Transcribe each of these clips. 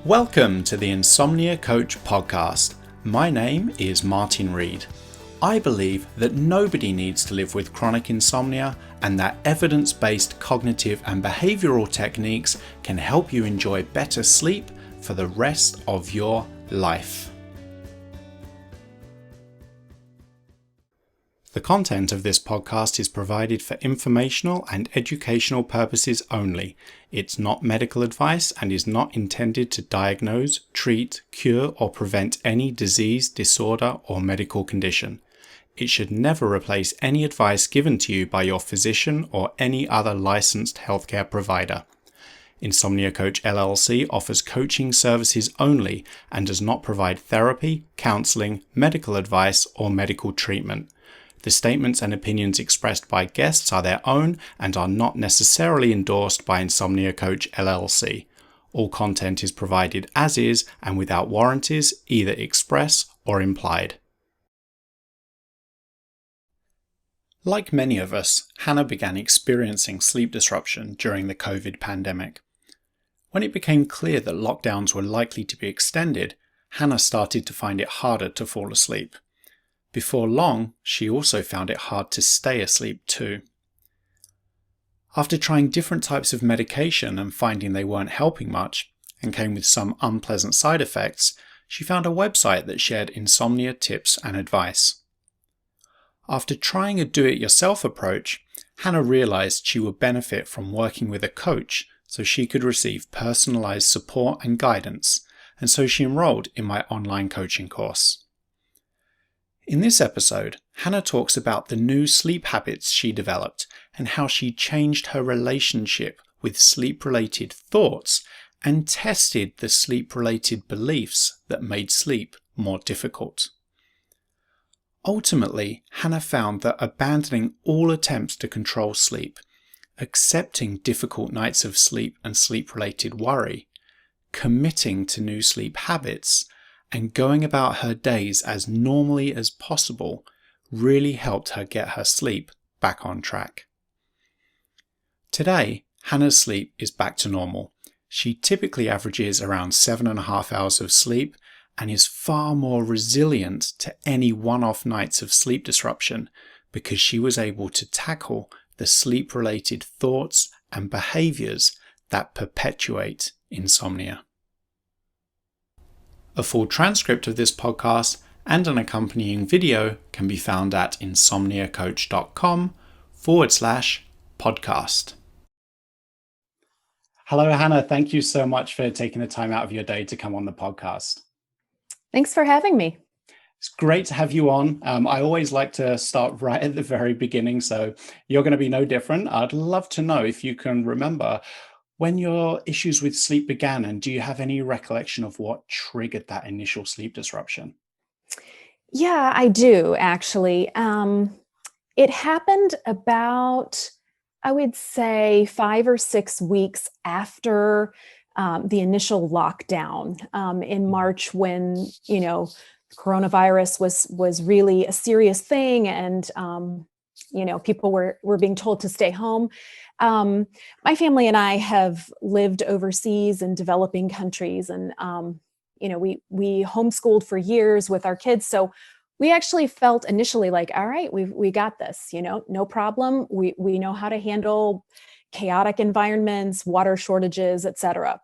Welcome to the Insomnia Coach podcast. My name is Martin Reed. I believe that nobody needs to live with chronic insomnia and that evidence-based cognitive and behavioral techniques can help you enjoy better sleep for the rest of your life. The content of this podcast is provided for informational and educational purposes only. It's not medical advice and is not intended to diagnose, treat, cure, or prevent any disease, disorder, or medical condition. It should never replace any advice given to you by your physician or any other licensed healthcare provider. Insomnia Coach LLC offers coaching services only and does not provide therapy, counseling, medical advice, or medical treatment. The statements and opinions expressed by guests are their own and are not necessarily endorsed by Insomnia Coach LLC. All content is provided as is and without warranties, either express or implied. Like many of us, Hannah began experiencing sleep disruption during the COVID pandemic. When it became clear that lockdowns were likely to be extended, Hannah started to find it harder to fall asleep. Before long, she also found it hard to stay asleep too. After trying different types of medication and finding they weren't helping much, and came with some unpleasant side effects, she found a website that shared insomnia tips and advice. After trying a do-it-yourself approach, Hannah realized she would benefit from working with a coach so she could receive personalized support and guidance, and so she enrolled in my online coaching course. In this episode, Hannah talks about the new sleep habits she developed and how she changed her relationship with sleep-related thoughts and tested the sleep-related beliefs that made sleep more difficult. Ultimately, Hannah found that abandoning all attempts to control sleep, accepting difficult nights of sleep and sleep-related worry, committing to new sleep habits, and going about her days as normally as possible really helped her get her sleep back on track. Today, Hannah's sleep is back to normal. She typically averages around 7.5 hours of sleep and is far more resilient to any one-off nights of sleep disruption because she was able to tackle the sleep-related thoughts and behaviors that perpetuate insomnia. A full transcript of this podcast and an accompanying video can be found at insomniacoach.com/podcast. Hello, Hannah. Thank you so much for taking the time out of your day to come on the podcast. Thanks for having me. It's great to have you on. I always like to start right at the very beginning, so you're going to be no different. I'd love to know if you can remember when your issues with sleep began, and do you have any recollection of what triggered that initial sleep disruption? Yeah, I do actually. It happened about, I would say, 5 or 6 weeks after the initial lockdown in March, when coronavirus was really a serious thing, and people were being told to stay home. My family and I have lived overseas in developing countries, and we homeschooled for years with our kids. So we actually felt initially like, all right, we got this, no problem. We know how to handle chaotic environments, water shortages, etc.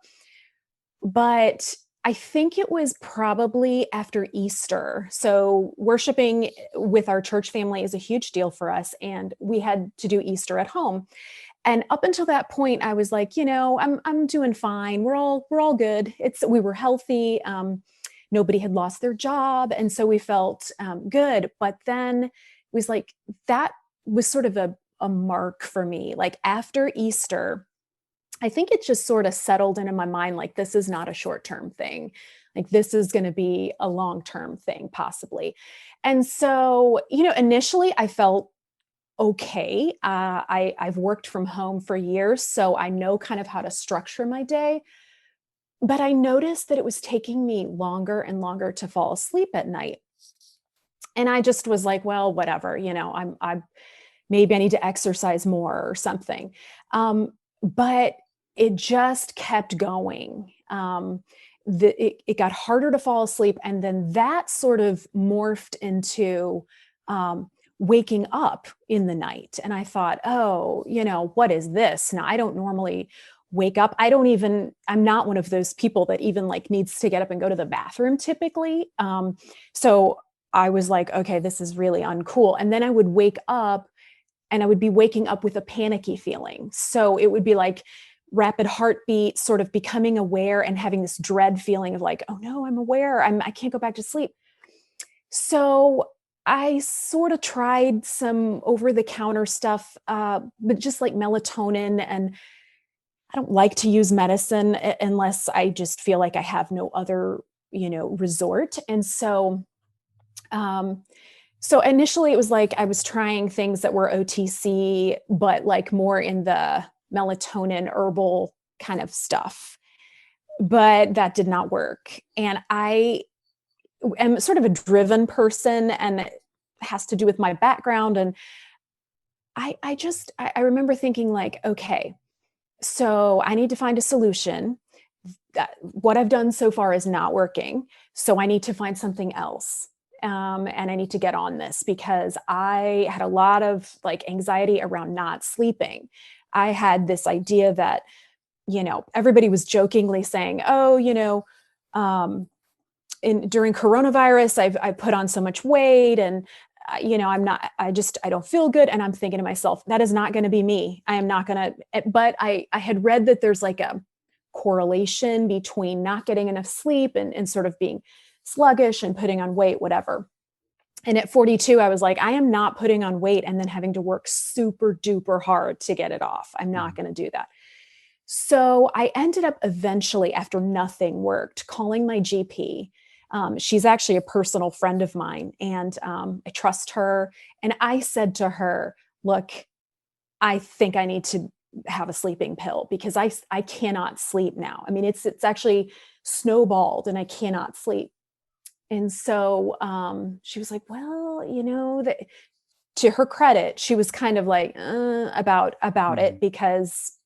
But I think it was probably after Easter. So worshiping with our church family is a huge deal for us, and we had to do Easter at home. And up until that point, I was like, I'm doing fine. We're all good. We were healthy. Nobody had lost their job, and so we felt good. But then it was like that was sort of a mark for me. Like after Easter, I think it just sort of settled into my mind, like this is not a short-term thing. Like this is going to be a long-term thing, possibly. And so, initially I felt okay. I've worked from home for years, so I know kind of how to structure my day. But I noticed that it was taking me longer and longer to fall asleep at night. And I just was like, well, whatever, I'm maybe I need to exercise more or something. But it just kept going. it got harder to fall asleep. And then that sort of morphed into waking up in the night. And I thought, oh, what is this? Now, I don't normally wake up. I'm not one of those people that even like needs to get up and go to the bathroom typically. So I was like, okay, this is really uncool. And then I would wake up and I would be waking up with a panicky feeling. So it would be like rapid heartbeat, sort of becoming aware and having this dread feeling of like, oh no, I'm aware. I can't go back to sleep. So I sort of tried some over-the-counter stuff, but just like melatonin, and I don't like to use medicine unless I just feel like I have no other, resort. And so initially it was like I was trying things that were OTC, but like more in the melatonin herbal kind of stuff. But that did not work. And I am sort of a driven person, and it has to do with my background. And I remember thinking like, okay, so I need to find a solution. What I've done so far is not working. So I need to find something else. And I need to get on this because I had a lot of like anxiety around not sleeping. I had this idea that, everybody was jokingly saying, oh, during coronavirus, I put on so much weight, and I don't feel good. And I'm thinking to myself, that is not going to be me. I am not going to, but I had read that there's like a correlation between not getting enough sleep and sort of being sluggish and putting on weight, whatever. And at 42, I was like, I am not putting on weight and then having to work super duper hard to get it off. I'm not going to do that. So I ended up eventually, after nothing worked, calling my GP. She's actually a personal friend of mine, and I trust her. And I said to her, look, I think I need to have a sleeping pill because I cannot sleep now. I mean, it's actually snowballed and I cannot sleep. And so she was like, well, to her credit, she was kind of like about it because,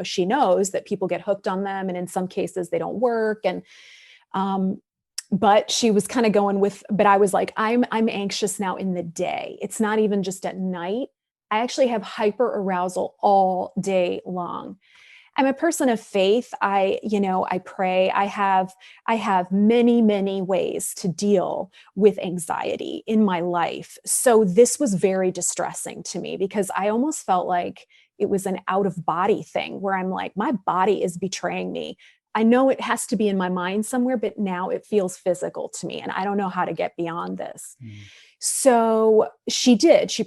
she knows that people get hooked on them. And in some cases they don't work. And but she was kind of going with, but I was like, I'm anxious now in the day. It's not even just at night. I actually have hyperarousal all day long. I'm a person of faith. I pray. I have many, many ways to deal with anxiety in my life. So this was very distressing to me because I almost felt like it was an out of body thing where I'm like, my body is betraying me. I know it has to be in my mind somewhere, but now it feels physical to me and I don't know how to get beyond this. So she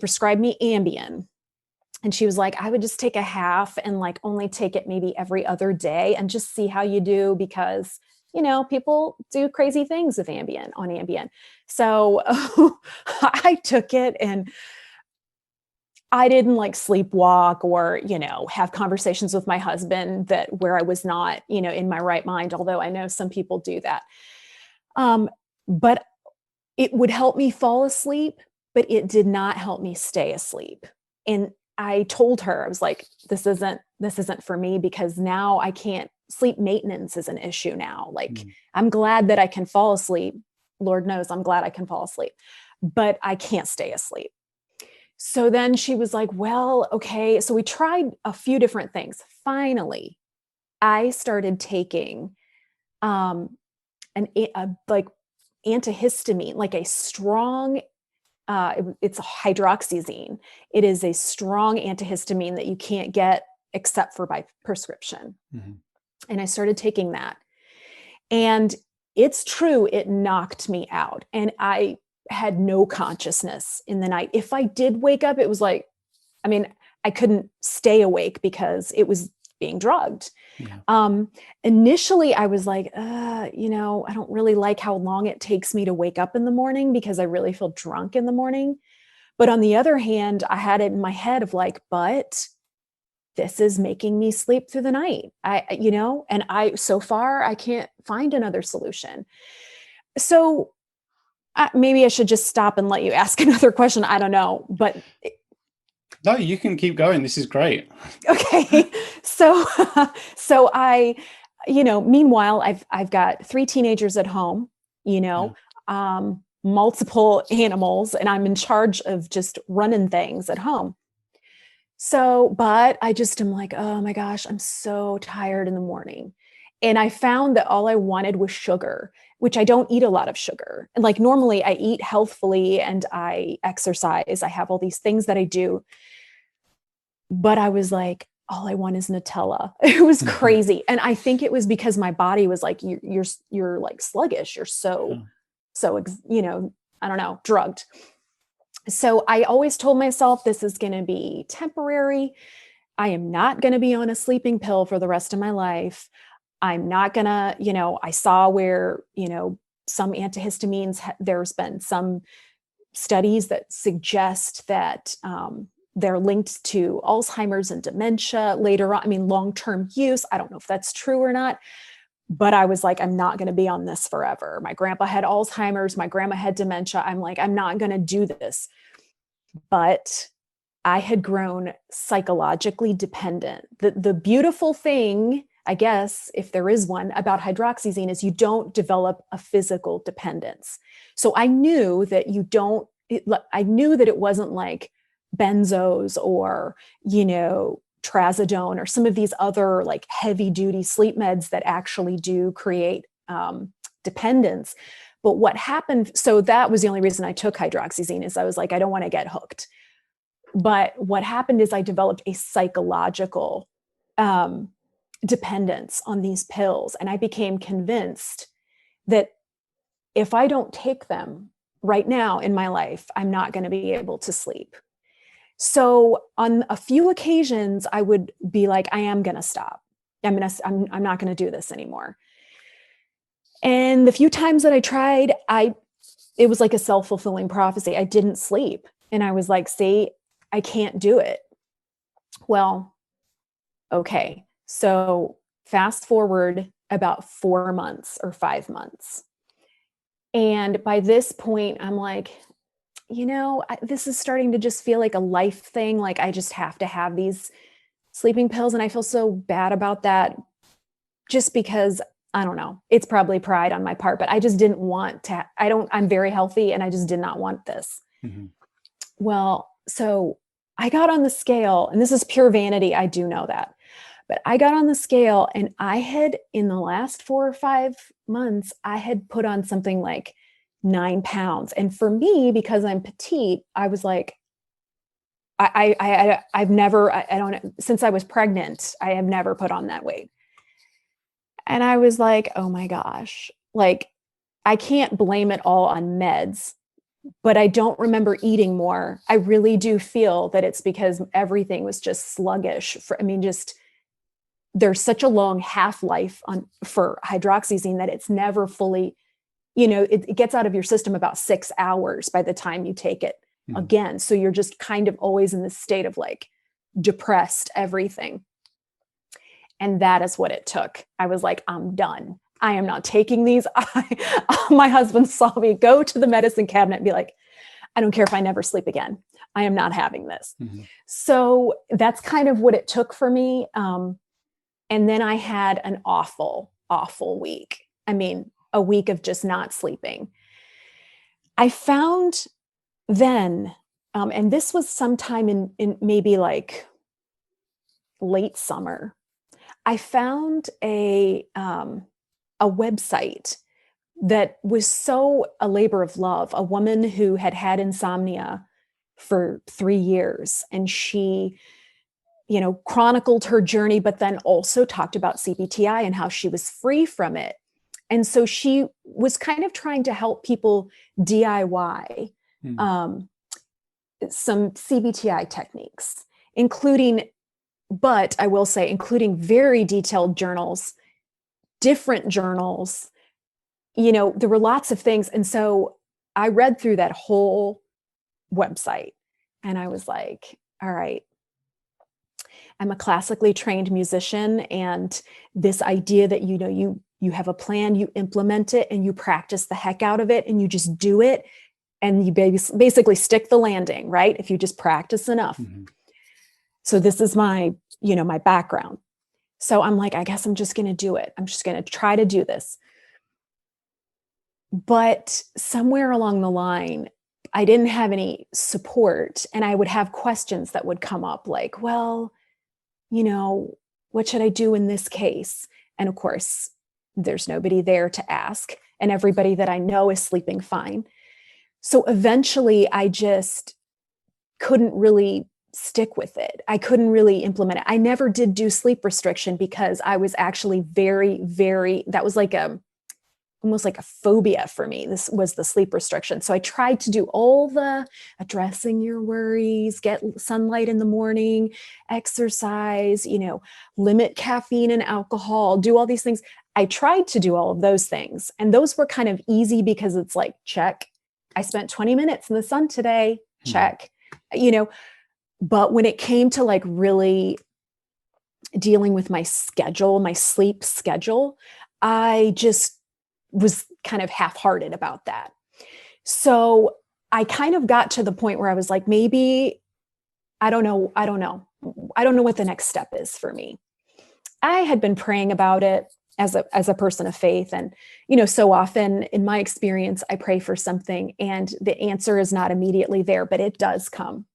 prescribed me Ambien. And she was like, I would just take a half and like only take it maybe every other day and just see how you do because, people do crazy things with on Ambien. So I took it and I didn't like sleepwalk or, have conversations with my husband where I was not, in my right mind, although I know some people do that. But it would help me fall asleep, but it did not help me stay asleep. And I told her, I was like, this isn't for me because now I can't, sleep maintenance is an issue now. Like, I'm glad that I can fall asleep. Lord knows I'm glad I can fall asleep, but I can't stay asleep. So then she was like, well, okay. So we tried a few different things. Finally, I started taking like antihistamine, like a strong it's a hydroxyzine. It is a strong antihistamine that you can't get except for by prescription. And I started taking that. And it's true, it knocked me out. And I had no consciousness in the night. If I did wake up, it was like, I couldn't stay awake because it was being drugged. Initially I was like, I don't really like how long it takes me to wake up in the morning because I really feel drunk in the morning. But on the other hand, I had it in my head of like, but this is making me sleep through the night. So far I can't find another solution. So maybe I should just stop and let you ask another question. I don't know, but no, you can keep going. This is great. Okay. So I meanwhile, I've got 3 teenagers at home, you Yeah. know, multiple animals, and I'm in charge of just running things at home. So, but I just am like, oh my gosh, I'm so tired in the morning. And I found that all I wanted was sugar, which I don't eat a lot of sugar. And like normally I eat healthfully and I exercise. I have all these things that I do. But I was like, all I want is Nutella. It was crazy. And I think it was because my body was like, you're like sluggish. You're Yeah. I don't know, drugged. So I always told myself this is going to be temporary. I am not going to be on a sleeping pill for the rest of my life. I'm not going to, I saw where, some antihistamines, there's been some studies that suggest that they're linked to Alzheimer's and dementia later on. I mean, long-term use. I don't know if that's true or not, but I was like, I'm not going to be on this forever. My grandpa had Alzheimer's. My grandma had dementia. I'm like, I'm not going to do this. But I had grown psychologically dependent. The beautiful thing, I guess, if there is one, about hydroxyzine is you don't develop a physical dependence. So I knew that I knew that it wasn't like benzos or, trazodone or some of these other like heavy duty sleep meds that actually do create dependence. But what happened, so that was the only reason I took hydroxyzine, is I was like, I don't want to get hooked. But what happened is I developed a psychological dependence on these pills. And I became convinced that if I don't take them right now in my life, I'm not going to be able to sleep. So on a few occasions, I would be like, I am going to stop. I'm not going to do this anymore. And the few times that I tried, it was like a self-fulfilling prophecy. I didn't sleep. And I was like, see, I can't do it. Well, okay. So fast forward about 4 months or 5 months. And by this point, I'm like, this is starting to just feel like a life thing. Like I just have to have these sleeping pills. And I feel so bad about that just because, I don't know, it's probably pride on my part, but I just didn't want to, I'm very healthy and I just did not want this. Mm-hmm. Well, so I got on the scale, and this is pure vanity. I do know that, but I got on the scale and I had, in the last 4 or 5 months, I had put on something like 9 pounds. And for me, because I'm petite, I was like, I've never, I don't, since I was pregnant, I have never put on that weight. And I was like, oh my gosh, like I can't blame it all on meds, but I don't remember eating more. I really do feel that it's because everything was just sluggish. There's such a long half-life for hydroxyzine that it's never fully, it gets out of your system about 6 hours by the time you take it again. So you're just kind of always in this state of like depressed everything. And that is what it took. I was like, I'm done. I am not taking these. My husband saw me go to the medicine cabinet and be like, I don't care if I never sleep again. I am not having this. Mm-hmm. So that's kind of what it took for me. And then I had an awful, awful week. I mean, a week of just not sleeping. I found then, and this was sometime in maybe like late summer, I found a website that was so a labor of love. A woman who had insomnia for 3 years, and she, chronicled her journey, but then also talked about cbt-i and how she was free from it. And so she was kind of trying to help people DIY some cbt-i techniques, but I will say, including very detailed journals, different journals, there were lots of things. And so I read through that whole website and I was like, all right, I'm a classically trained musician, and this idea that, you have a plan, you implement it, and you practice the heck out of it, and you just do it, and you basically stick the landing, right? If you just practice enough. Mm-hmm. So this is my background. So I'm like, I guess I'm just going to do it. I'm just going to try to do this. But somewhere along the line, I didn't have any support, and I would have questions that would come up like, well, you know, what should I do in this case? And of course, there's nobody there to ask, and everybody that I know is sleeping fine. So eventually, I just couldn't really stick with it. I couldn't really implement it. I never did do sleep restriction because I was actually that was like almost like a phobia for me. This was the sleep restriction. So I tried to do all the addressing your worries, get sunlight in the morning, exercise, limit caffeine and alcohol, do all these things. I tried to do all of those things. And those were kind of easy because it's like, check. I spent 20 minutes in the sun today, check. But when it came to like really dealing with my schedule, my sleep schedule, I just was kind of half-hearted about that. So I kind of got to the point where I was like, maybe, I don't know what the next step is for me. I had been praying about it as a person of faith. And, so often in my experience, I pray for something and the answer is not immediately there, but it does come.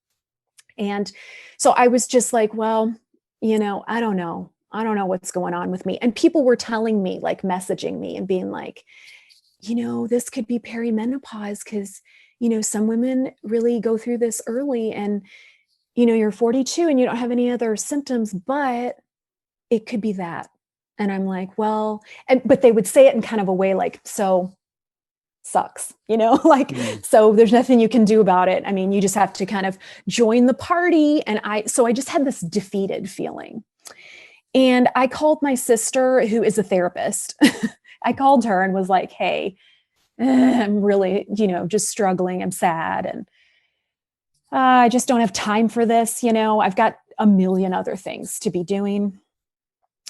And so I was just like, well, I don't know. I don't know what's going on with me. And people were telling me, like messaging me and being like, this could be perimenopause because, some women really go through this early and, you're 42 and you don't have any other symptoms, but it could be that. And I'm like, well, but they would say it in kind of a way like, so sucks, like, so there's nothing you can do about it. I mean, you just have to kind of join the party. And so I just had this defeated feeling. And I called my sister, who is a therapist. I called her and was like, hey, I'm really, just struggling. I'm sad. And I just don't have time for this. I've got a million other things to be doing.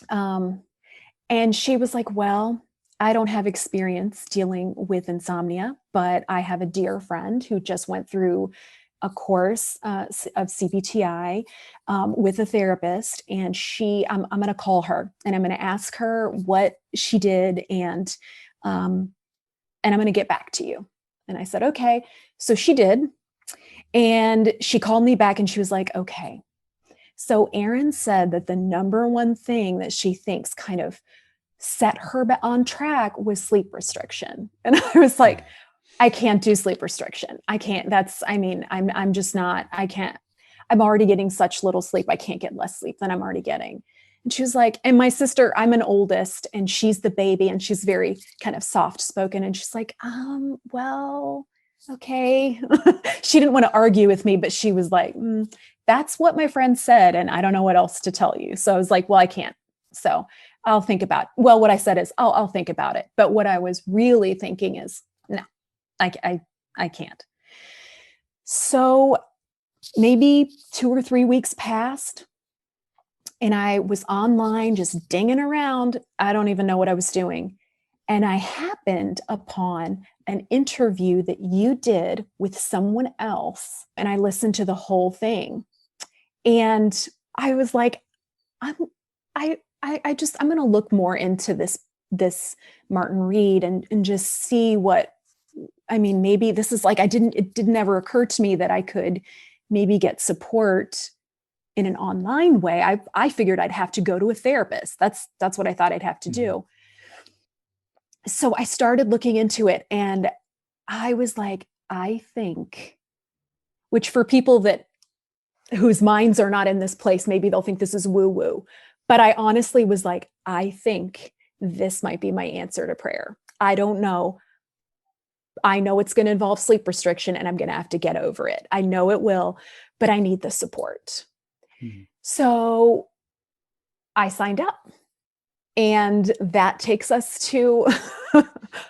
And she was like, well, I don't have experience dealing with insomnia, but I have a dear friend who just went through a course of cbt-i with a therapist, and I'm going to call her and I'm going to ask her what she did, and I'm going to get back to you. And I said, okay. So she did, and she called me back and she was like, okay. So Erin said that the number one thing that she thinks kind of set her on track was sleep restriction. And I was like, I can't do sleep restriction. I can't. I'm just not, I can't. I'm already getting such little sleep. I can't get less sleep than I'm already getting. And she was like, and my sister, I'm an oldest and she's the baby and she's very kind of soft spoken. And she's like, well, okay. She didn't want to argue with me, but she was like, that's what my friend said. And I don't know what else to tell you. So I was like, well, I can't. So I'll think about it. Well, what I said is, I'll think about it. But what I was really thinking is, no, I can't. So maybe 2 or 3 weeks passed and I was online just dinging around. I don't even know what I was doing. And I happened upon an interview that you did with someone else. And I listened to the whole thing. And I was like, I'm going to look more into this Martin Reed and just see what, maybe this is like, it didn't ever occur to me that I could maybe get support in an online way. I figured I'd have to go to a therapist. That's what I thought I'd have to do. So I started looking into it and I was like, I think, which for people whose minds are not in this place, maybe they'll think this is woo woo. But I honestly was like, I think this might be my answer to prayer. I don't know. I know it's going to involve sleep restriction and I'm going to have to get over it. I know it will, but I need the support. So I signed up. And that takes us to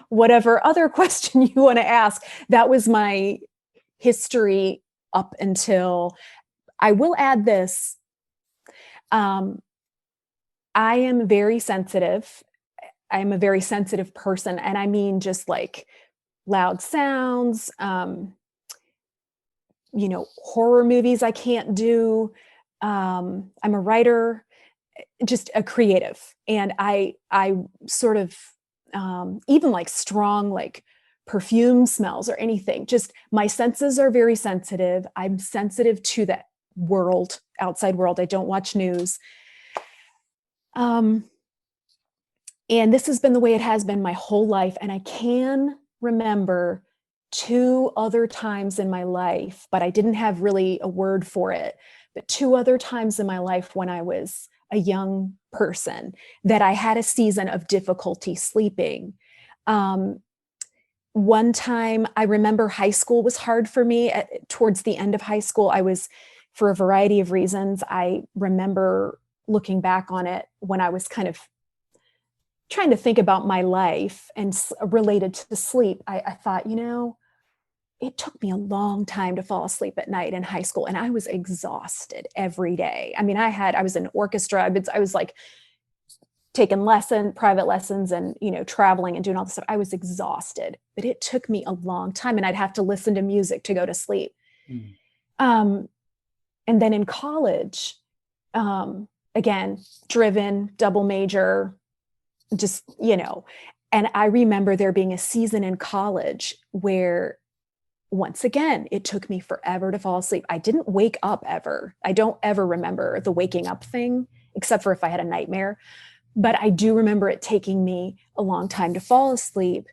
whatever other question you want to ask. That was my history up until, I will add this. I am very sensitive. I am a very sensitive person. And I mean, just like loud sounds, horror movies I can't do. I'm a writer. just a creative. And I sort of, even like strong, like perfume smells or anything, just my senses are very sensitive. I'm sensitive to that world, outside world. I don't watch news. And this has been the way it has been my whole life. And I can remember two other times in my life, but I didn't have really a word for it, but two other times in my life when I was a young person that I had a season of difficulty sleeping. One time I remember high school was hard for me. Towards the end of high school, I was, for a variety of reasons, I remember looking back on it when I was kind of trying to think about my life and related to sleep. I thought, it took me a long time to fall asleep at night in high school, and I was exhausted every day. I mean, I was in orchestra. I was like taking private lessons and, traveling and doing all this stuff. I was exhausted, but it took me a long time, and I'd have to listen to music to go to sleep. And then in college, again, driven, double major, just, and I remember there being a season in college where, once again, it took me forever to fall asleep. I didn't wake up ever. I don't ever remember the waking up thing, except for if I had a nightmare. But I do remember it taking me a long time to fall asleep.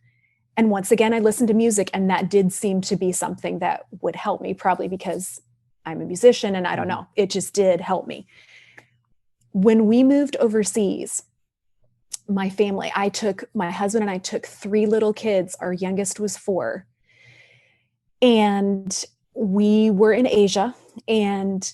And once again, I listened to music, and that did seem to be something that would help me, probably because I'm a musician, and I don't know, it just did help me. When we moved overseas, my husband and I took 3 little kids. Our youngest was 4. And we were in Asia, and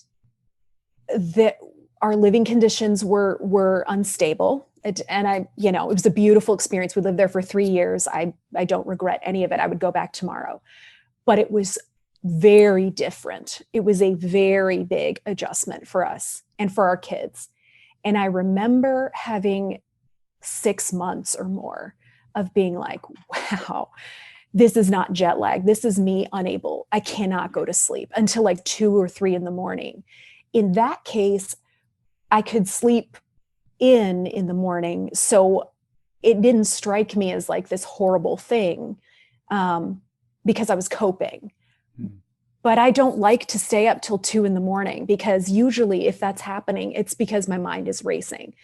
our living conditions were unstable. And it was a beautiful experience. We lived there for 3 years. I don't regret any of it. I would go back tomorrow, but it was very different. It was a very big adjustment for us and for our kids. And I remember having 6 months or more of being like, wow, this is not jet lag. This is me unable. I cannot go to sleep until like 2 or 3 in the morning. In that case, I could sleep in the morning. So it didn't strike me as like this horrible thing, because I was coping. But I don't like to stay up till 2 in the morning, because usually if that's happening, it's because my mind is racing.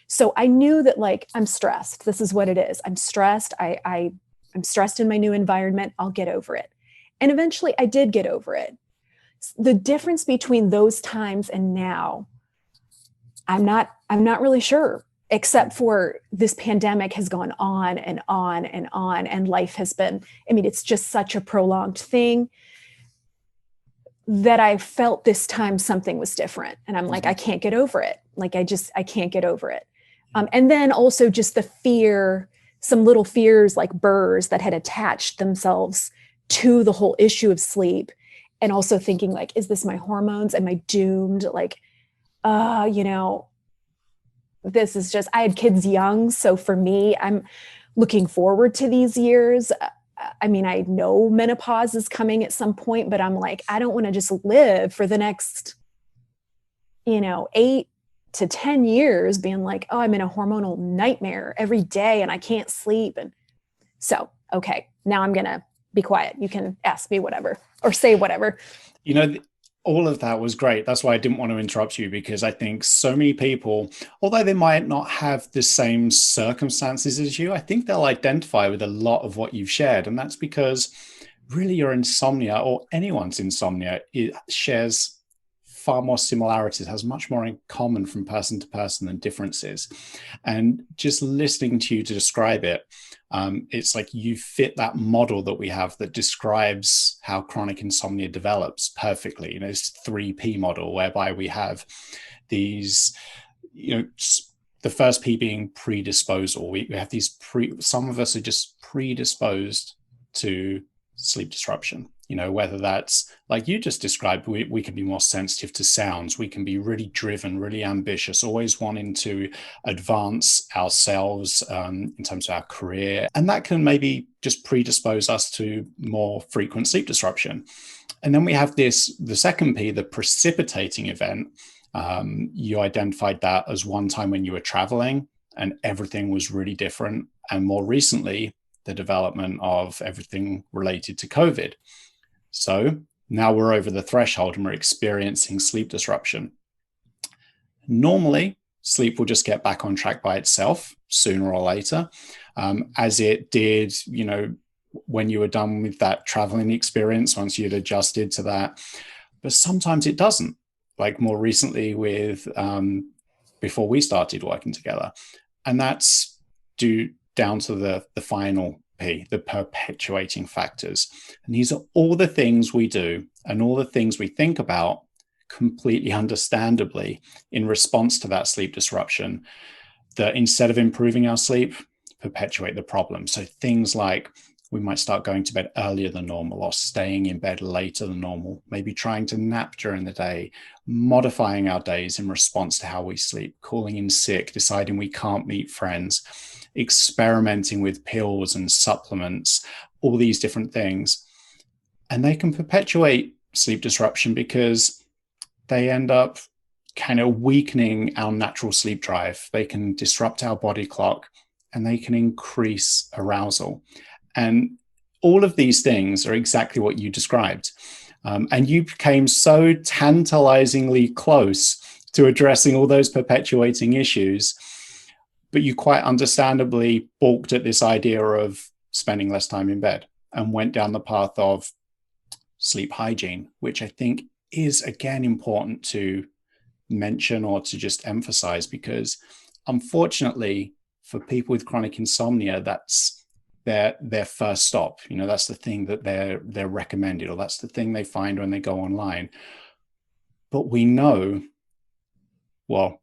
So I knew that, like, I'm stressed. This is what it is. I'm stressed. I'm stressed in my new environment. I'll get over it. And eventually I did get over it. The difference between those times and now, I'm not really sure, except for this pandemic has gone on and on and on. And life has been, it's just such a prolonged thing that I felt this time something was different. And I'm like, I can't get over it. Like, I can't get over it. And then also just the fear, some little fears like burrs that had attached themselves to the whole issue of sleep. And also thinking like, is this my hormones? Am I doomed? Like, this is just, I had kids young. So for me, I'm looking forward to these years. I know menopause is coming at some point, but I'm like, I don't want to just live for the next, 8 to 10 years being like, oh, I'm in a hormonal nightmare every day and I can't sleep. And so, okay, now I'm going to be quiet. You can ask me whatever or say whatever. All of that was great. That's why I didn't want to interrupt you, because I think so many people, although they might not have the same circumstances as you, I think they'll identify with a lot of what you've shared. And that's because really your insomnia, or anyone's insomnia, it shares far more similarities, has much more in common from person to person than differences. And just listening to you to describe it, it's like you fit that model that we have that describes how chronic insomnia develops perfectly. It's 3P model, whereby we have these, the first P being predisposal. We have these some of us are just predisposed to sleep disruption. Whether that's like you just described, we can be more sensitive to sounds. We can be really driven, really ambitious, always wanting to advance ourselves in terms of our career. And that can maybe just predispose us to more frequent sleep disruption. And then we have the second P, the precipitating event, You identified that as one time when you were traveling and everything was really different. And more recently, the development of everything related to COVID. So now we're over the threshold and we're experiencing sleep disruption. Normally, sleep will just get back on track by itself sooner or later, as it did, when you were done with that traveling experience, once you'd adjusted to that. But sometimes it doesn't, like more recently with before we started working together. And that's due down to the final P, the perpetuating factors. And these are all the things we do and all the things we think about completely understandably in response to that sleep disruption that instead of improving our sleep, perpetuate the problem. So things like we might start going to bed earlier than normal or staying in bed later than normal, maybe trying to nap during the day, modifying our days in response to how we sleep, calling in sick, deciding we can't meet friends, experimenting with pills and supplements, all these different things. And they can perpetuate sleep disruption because they end up kind of weakening our natural sleep drive. They can disrupt our body clock and they can increase arousal. And all of these things are exactly what you described. And you came so tantalizingly close to addressing all those perpetuating issues, but you quite understandably balked at this idea of spending less time in bed and went down the path of sleep hygiene, which I think is, again, important to mention or to just emphasize, because unfortunately for people with chronic insomnia, that's their first stop. That's the thing that they're recommended, or that's the thing they find when they go online. But we know, well,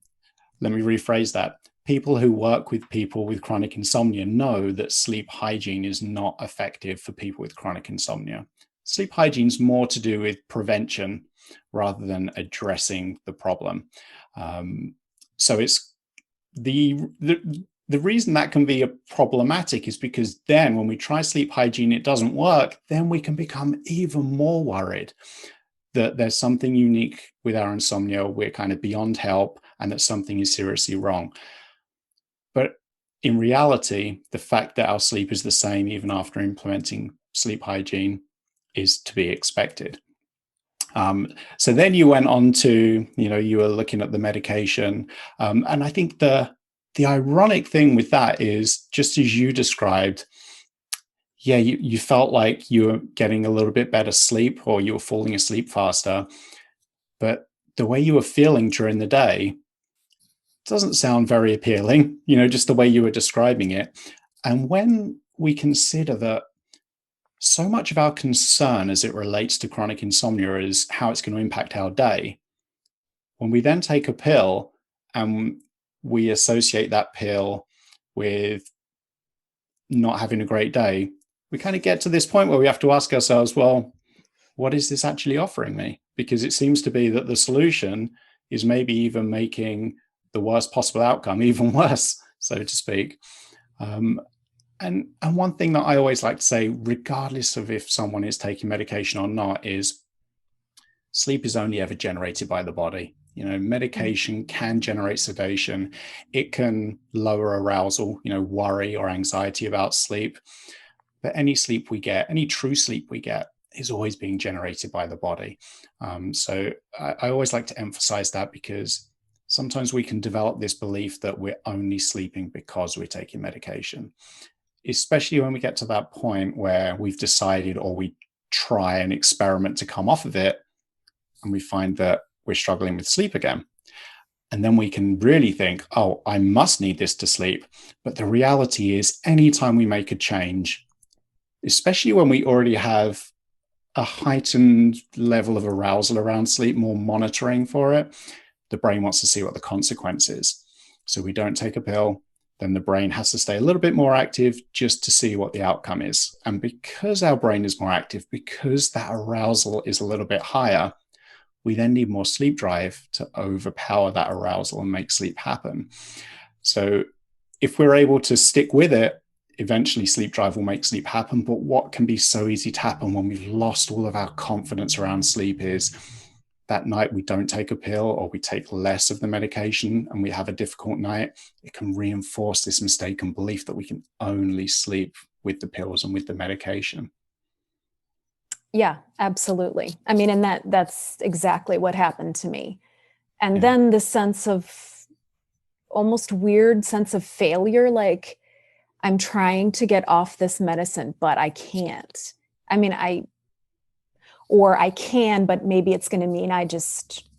let me rephrase that. People who work with people with chronic insomnia know that sleep hygiene is not effective for people with chronic insomnia. Sleep hygiene is more to do with prevention rather than addressing the problem. So it's the reason that can be problematic is because then when we try sleep hygiene, it doesn't work, then we can become even more worried that there's something unique with our insomnia, we're kind of beyond help, and that something is seriously wrong. But in reality, the fact that our sleep is the same even after implementing sleep hygiene is to be expected. So then you went on to, you were looking at the medication. And I think the ironic thing with that is, just as you described, yeah, you felt like you were getting a little bit better sleep or you were falling asleep faster, but the way you were feeling during the day doesn't sound very appealing, just the way you were describing it. And when we consider that so much of our concern as it relates to chronic insomnia is how it's going to impact our day, when we then take a pill and we associate that pill with not having a great day, we kind of get to this point where we have to ask ourselves, well, what is this actually offering me? Because it seems to be that the solution is maybe even making the worst possible outcome even worse, so to speak. And one thing that I always like to say, regardless of if someone is taking medication or not, is sleep is only ever generated by the body. Medication can generate sedation. It can lower arousal, worry or anxiety about sleep. But any sleep we get, any true sleep we get, is always being generated by the body. So I always like to emphasize that, because sometimes we can develop this belief that we're only sleeping because we're taking medication, especially when we get to that point where we've decided, or we try an experiment to come off of it, and we find that we're struggling with sleep again. And then we can really think, oh, I must need this to sleep. But the reality is, anytime we make a change, especially when we already have a heightened level of arousal around sleep, more monitoring for it, the brain wants to see what the consequence is. So we don't take a pill, then the brain has to stay a little bit more active just to see what the outcome is. And because our brain is more active, because that arousal is a little bit higher, we then need more sleep drive to overpower that arousal and make sleep happen. So if we're able to stick with it, eventually sleep drive will make sleep happen. But what can be so easy to happen when we've lost all of our confidence around sleep is that night we don't take a pill or we take less of the medication and we have a difficult night, it can reinforce this mistaken belief that we can only sleep with the pills and with the medication. Yeah, absolutely. I mean, and that's exactly what happened to me. And Yeah. then the sense of almost weird sense of failure, like I'm trying to get off this medicine, but I can't. I mean, or I can, but maybe it's going to mean I just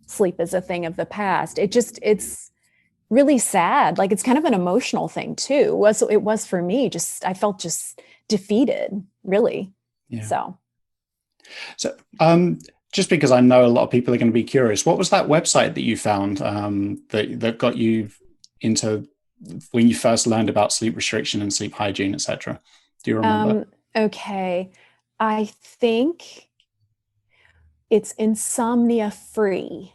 sleep is a thing of the past. It's really sad. Like it's kind of an emotional thing too. It was for me. Just, I felt just defeated, really. Yeah. So, Just because I know a lot of people are going to be curious, what was that website that you found that got you into when you first learned about sleep restriction and sleep hygiene, etc.? Do you remember? Okay. I think it's Insomnia Free.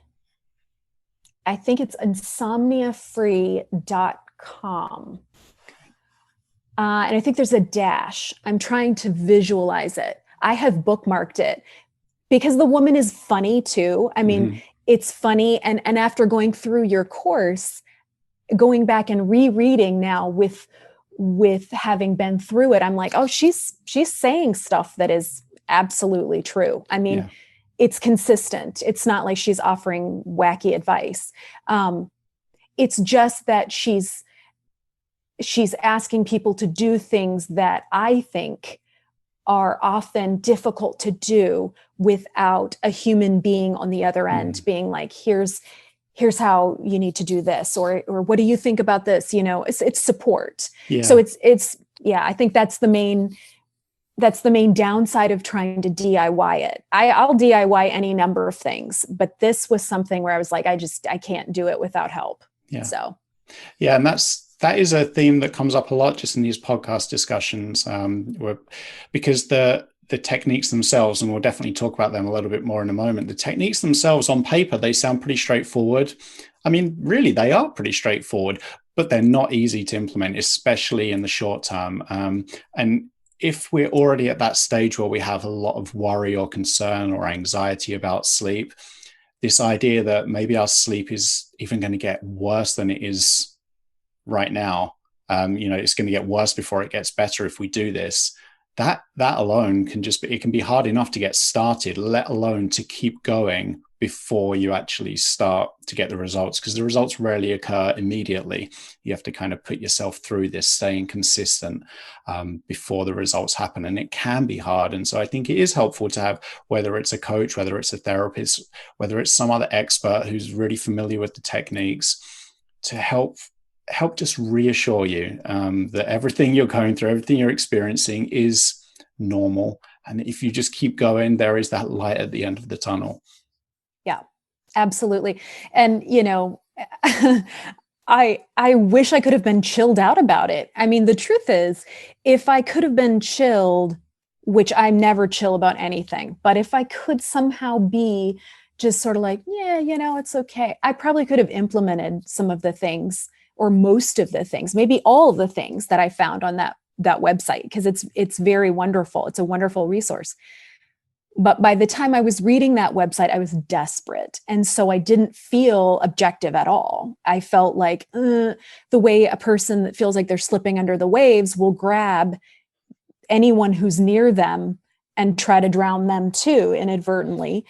I think it's insomniafree.com. And I think there's a dash. I'm trying to visualize it. I have bookmarked it because the woman is funny too. I mean, it's funny. And after going through your course, going back and rereading now with having been through it, I'm like, oh, she's saying stuff that is absolutely true. I mean, it's consistent. It's not like she's offering wacky advice. It's just that she's asking people to do things that I think are often difficult to do without a human being on the other end being like, here's how you need to do this, or what do you think about this? You know, it's support. So it's I think that's the main downside of trying to DIY it. I'll DIY any number of things, but this was something where I was like, I can't do it without help. So and that is a theme that comes up a lot just in these podcast discussions, because the techniques themselves, and we'll definitely talk about them a little bit more in a moment, the techniques themselves on paper, they sound pretty straightforward. I mean, really, they are pretty straightforward, but they're not easy to implement, especially in the short term. And if we're already at that stage where we have a lot of worry or concern or anxiety about sleep, this idea that maybe our sleep is even going to get worse than it is right now, it's going to get worse before it gets better if we do this, that alone can just be, it can be hard enough to get started, let alone to keep going before you actually start to get the results, because the results rarely occur immediately. You have to kind of put yourself through this staying consistent before the results happen, and it can be hard. And so I think it is helpful to have, whether it's a coach, whether it's a therapist, whether it's some other expert who's really familiar with the techniques, to help just reassure you that everything you're going through, everything you're experiencing is normal. And if you just keep going, there is that light at the end of the tunnel. Yeah, absolutely. And, I wish I could have been chilled out about it. I mean, the truth is, if I could have been chilled, which I'm never chill about anything, but if I could somehow be just sort of like, it's okay, I probably could have implemented some of the things, or most of the things, maybe all of the things that I found on that website, because it's very wonderful. It's a wonderful resource. But by the time I was reading that website, I was desperate. And so I didn't feel objective at all. I felt like the way a person that feels like they're slipping under the waves will grab anyone who's near them and try to drown them too, inadvertently,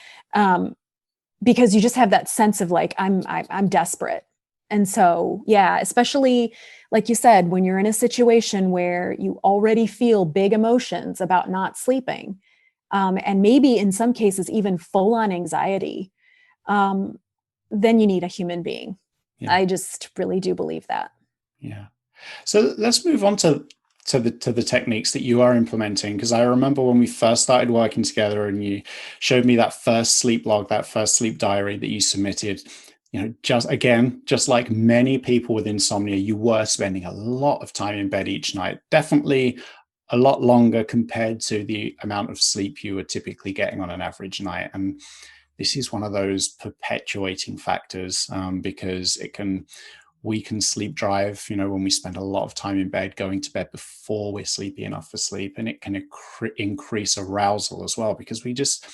because you just have that sense of like, I'm desperate. And so, especially like you said, when you're in a situation where you already feel big emotions about not sleeping, and maybe in some cases even full-on anxiety, then you need a human being. I just really do believe that. So let's move on to the techniques that you are implementing, because I remember when we first started working together and you showed me that first sleep log, that first sleep diary that you submitted. Just like many people with insomnia, you were spending a lot of time in bed each night, definitely a lot longer compared to the amount of sleep you were typically getting on an average night. And this is one of those perpetuating factors, because it can weaken sleep drive, when we spend a lot of time in bed, going to bed before we're sleepy enough for sleep. And it can increase arousal as well, because we just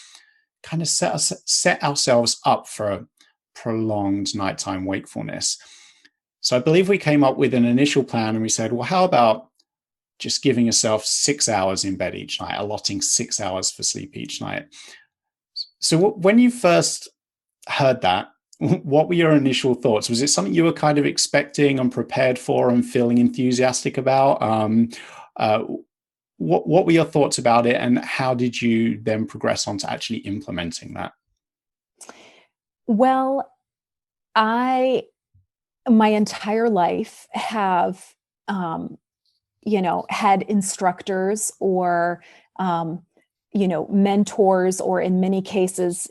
kind of set ourselves up for a prolonged nighttime wakefulness. So I believe we came up with an initial plan and we said, well, how about just giving yourself 6 hours in bed each night, allotting 6 hours for sleep each night. So when you first heard that, what were your initial thoughts? Was it something you were kind of expecting and prepared for and feeling enthusiastic about? Uh, what were your thoughts about it, and how did you then progress on to actually implementing that? Well, I my entire life have had instructors or mentors, or in many cases,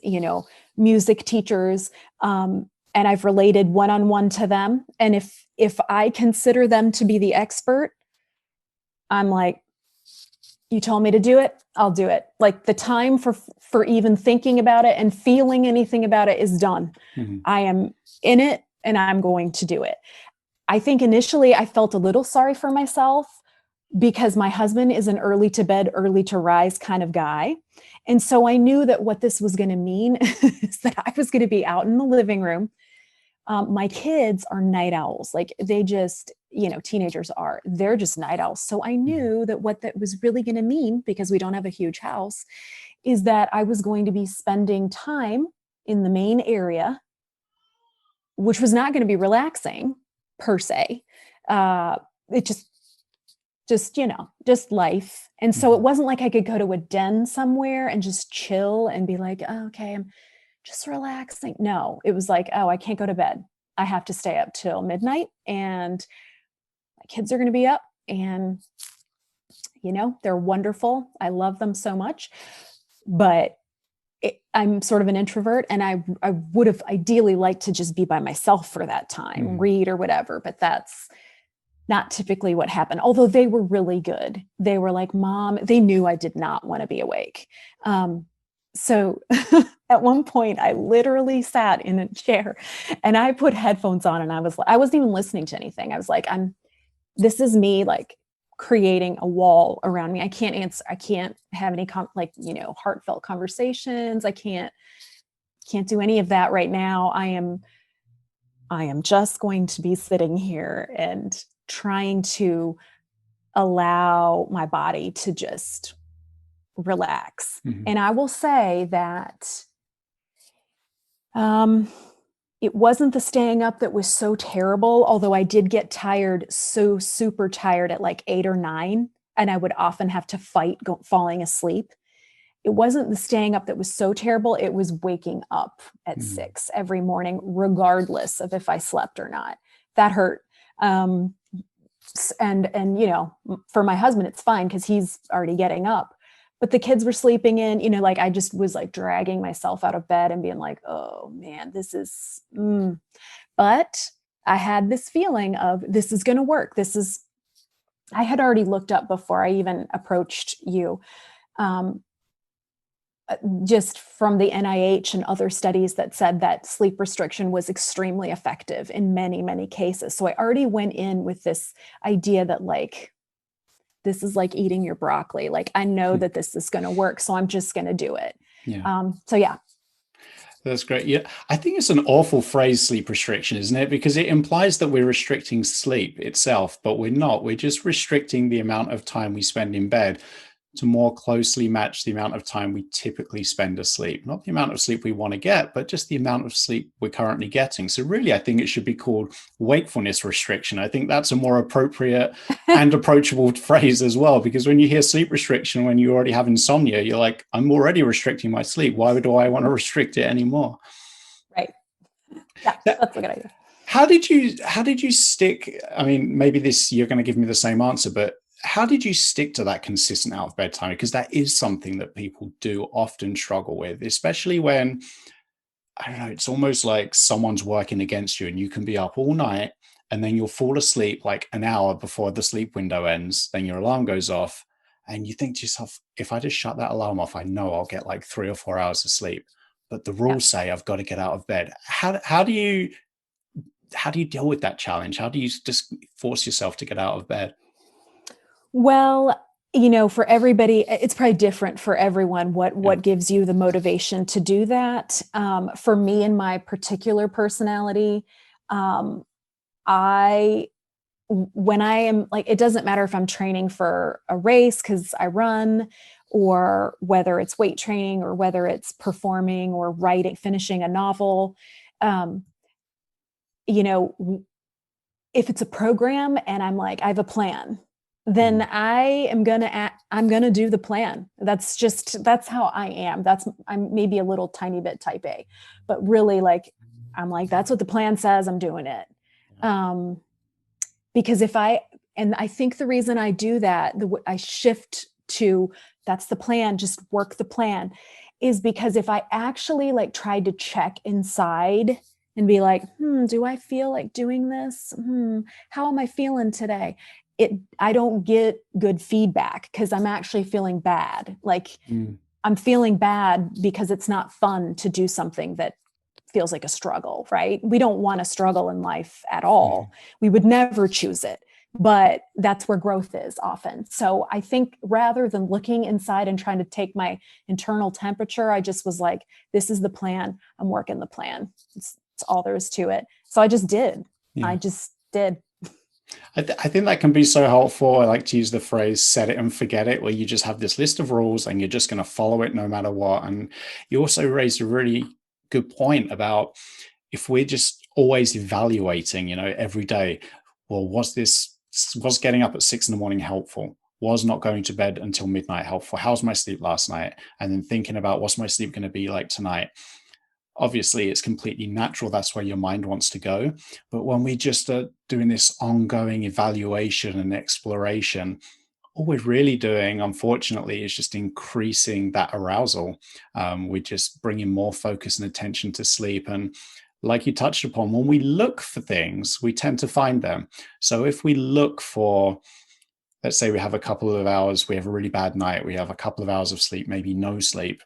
music teachers, and I've related one-on-one to them. And if I consider them to be the expert, I'm like, you told me to do it, I'll do it. Like, the time for even thinking about it and feeling anything about it is done. Mm-hmm. I am in it and I'm going to do it. I think initially I felt a little sorry for myself because my husband is an early to bed, early to rise kind of guy. And so I knew that what this was going to mean is that I was going to be out in the living room. My kids are night owls. Like, they just, teenagers they're just night owls. So I knew that what that was really going to mean, because we don't have a huge house, is that I was going to be spending time in the main area, which was not going to be relaxing per se. It just life. And so it wasn't like I could go to a den somewhere and just chill and be like, oh, okay, I'm just relaxing. No, it was like, oh, I can't go to bed. I have to stay up till midnight, and my kids are going to be up, and they're wonderful. I love them so much, but I'm sort of an introvert, and I would have ideally liked to just be by myself for that time, read or whatever, but that's not typically what happened. Although they were really good. They were like, Mom, they knew I did not want to be awake. So at one point I literally sat in a chair and I put headphones on, and I wasn't even listening to anything. I was like, this is me, like, creating a wall around me. I can't answer. I can't have any heartfelt conversations. I can't do any of that right now. I am just going to be sitting here and trying to allow my body to just relax. Mm-hmm. And I will say that it wasn't the staying up that was so terrible, although I did get tired, so super tired at like 8 or 9, and I would often have to fight falling asleep. It wasn't the staying up that was so terrible. It was waking up at 6 every morning, regardless of if I slept or not. That hurt. And for my husband, it's fine because he's already getting up. But the kids were sleeping in, like, I just was like dragging myself out of bed and being like, oh man, this is, But I had this feeling of, this is going to work. I had already looked up before I even approached you, just from the NIH and other studies that said that sleep restriction was extremely effective in many, many cases. So I already went in with this idea that, like, this is like eating your broccoli. Like, I know that this is going to work, so I'm just going to do it. Yeah. So yeah. That's great. Yeah, I think it's an awful phrase, sleep restriction, isn't it? Because it implies that we're restricting sleep itself, but we're not. We're just restricting the amount of time we spend in bed to more closely match the amount of time we typically spend asleep. Not the amount of sleep we want to get, but just the amount of sleep we're currently getting. So really, I think it should be called wakefulness restriction. I think that's a more appropriate and approachable phrase as well, because when you hear sleep restriction, when you already have insomnia, you're like, I'm already restricting my sleep. Why do I want to restrict it anymore? Right. Yeah, that's a good idea. How did you stick? I mean, maybe you're going to give me the same answer, but how did you stick to that consistent out of bed time? Because that is something that people do often struggle with, especially when, I don't know, it's almost like someone's working against you and you can be up all night and then you'll fall asleep like an hour before the sleep window ends. Then your alarm goes off and you think to yourself, if I just shut that alarm off, I know I'll get like 3 or 4 hours of sleep. But the rules say I've got to get out of bed. How do you deal with that challenge? How do you just force yourself to get out of bed? Well, For everybody, it's probably different for everyone Yeah. what gives you the motivation to do that. For me and my particular personality, um, I when I am like, it doesn't matter if I'm training for a race because I run, or whether it's weight training, or whether it's performing or writing, finishing a novel. Um, you know, if it's a program and I'm like, I have a plan, then Mm. I'm gonna do the plan. That's how I am. I'm maybe a little tiny bit type A, but really, like, I'm like, that's what the plan says, I'm doing it. Yeah. Um, because and I think the reason I do that, I shift to that's the plan, just work the plan, is because if I actually like tried to check inside and be like, do I feel like doing this? How am I feeling today? I don't get good feedback because I'm actually feeling bad. Like, Mm. I'm feeling bad because it's not fun to do something that feels like a struggle, right? We don't want to struggle in life at Yeah. all. We would never choose it, but that's where growth is often. So I think rather than looking inside and trying to take my internal temperature, I just was like, this is the plan. I'm working the plan. It's all there is to it. So I just did. I Yeah. just did. I think that can be so helpful. I like to use the phrase set it and forget it, where you just have this list of rules and you're just going to follow it no matter what. And you also raised a really good point about if we're just always evaluating, every day, well, was getting up at 6 in the morning helpful? Was not going to bed until midnight helpful? How's my sleep last night? And then thinking about what's my sleep going to be like tonight? Obviously it's completely natural, that's where your mind wants to go. But when we just are doing this ongoing evaluation and exploration, all we're really doing, unfortunately, is just increasing that arousal. We're just bringing more focus and attention to sleep. And like you touched upon, when we look for things, we tend to find them. So if we look for, let's say we have a couple of hours, we have a really bad night, we have a couple of hours of sleep, maybe no sleep,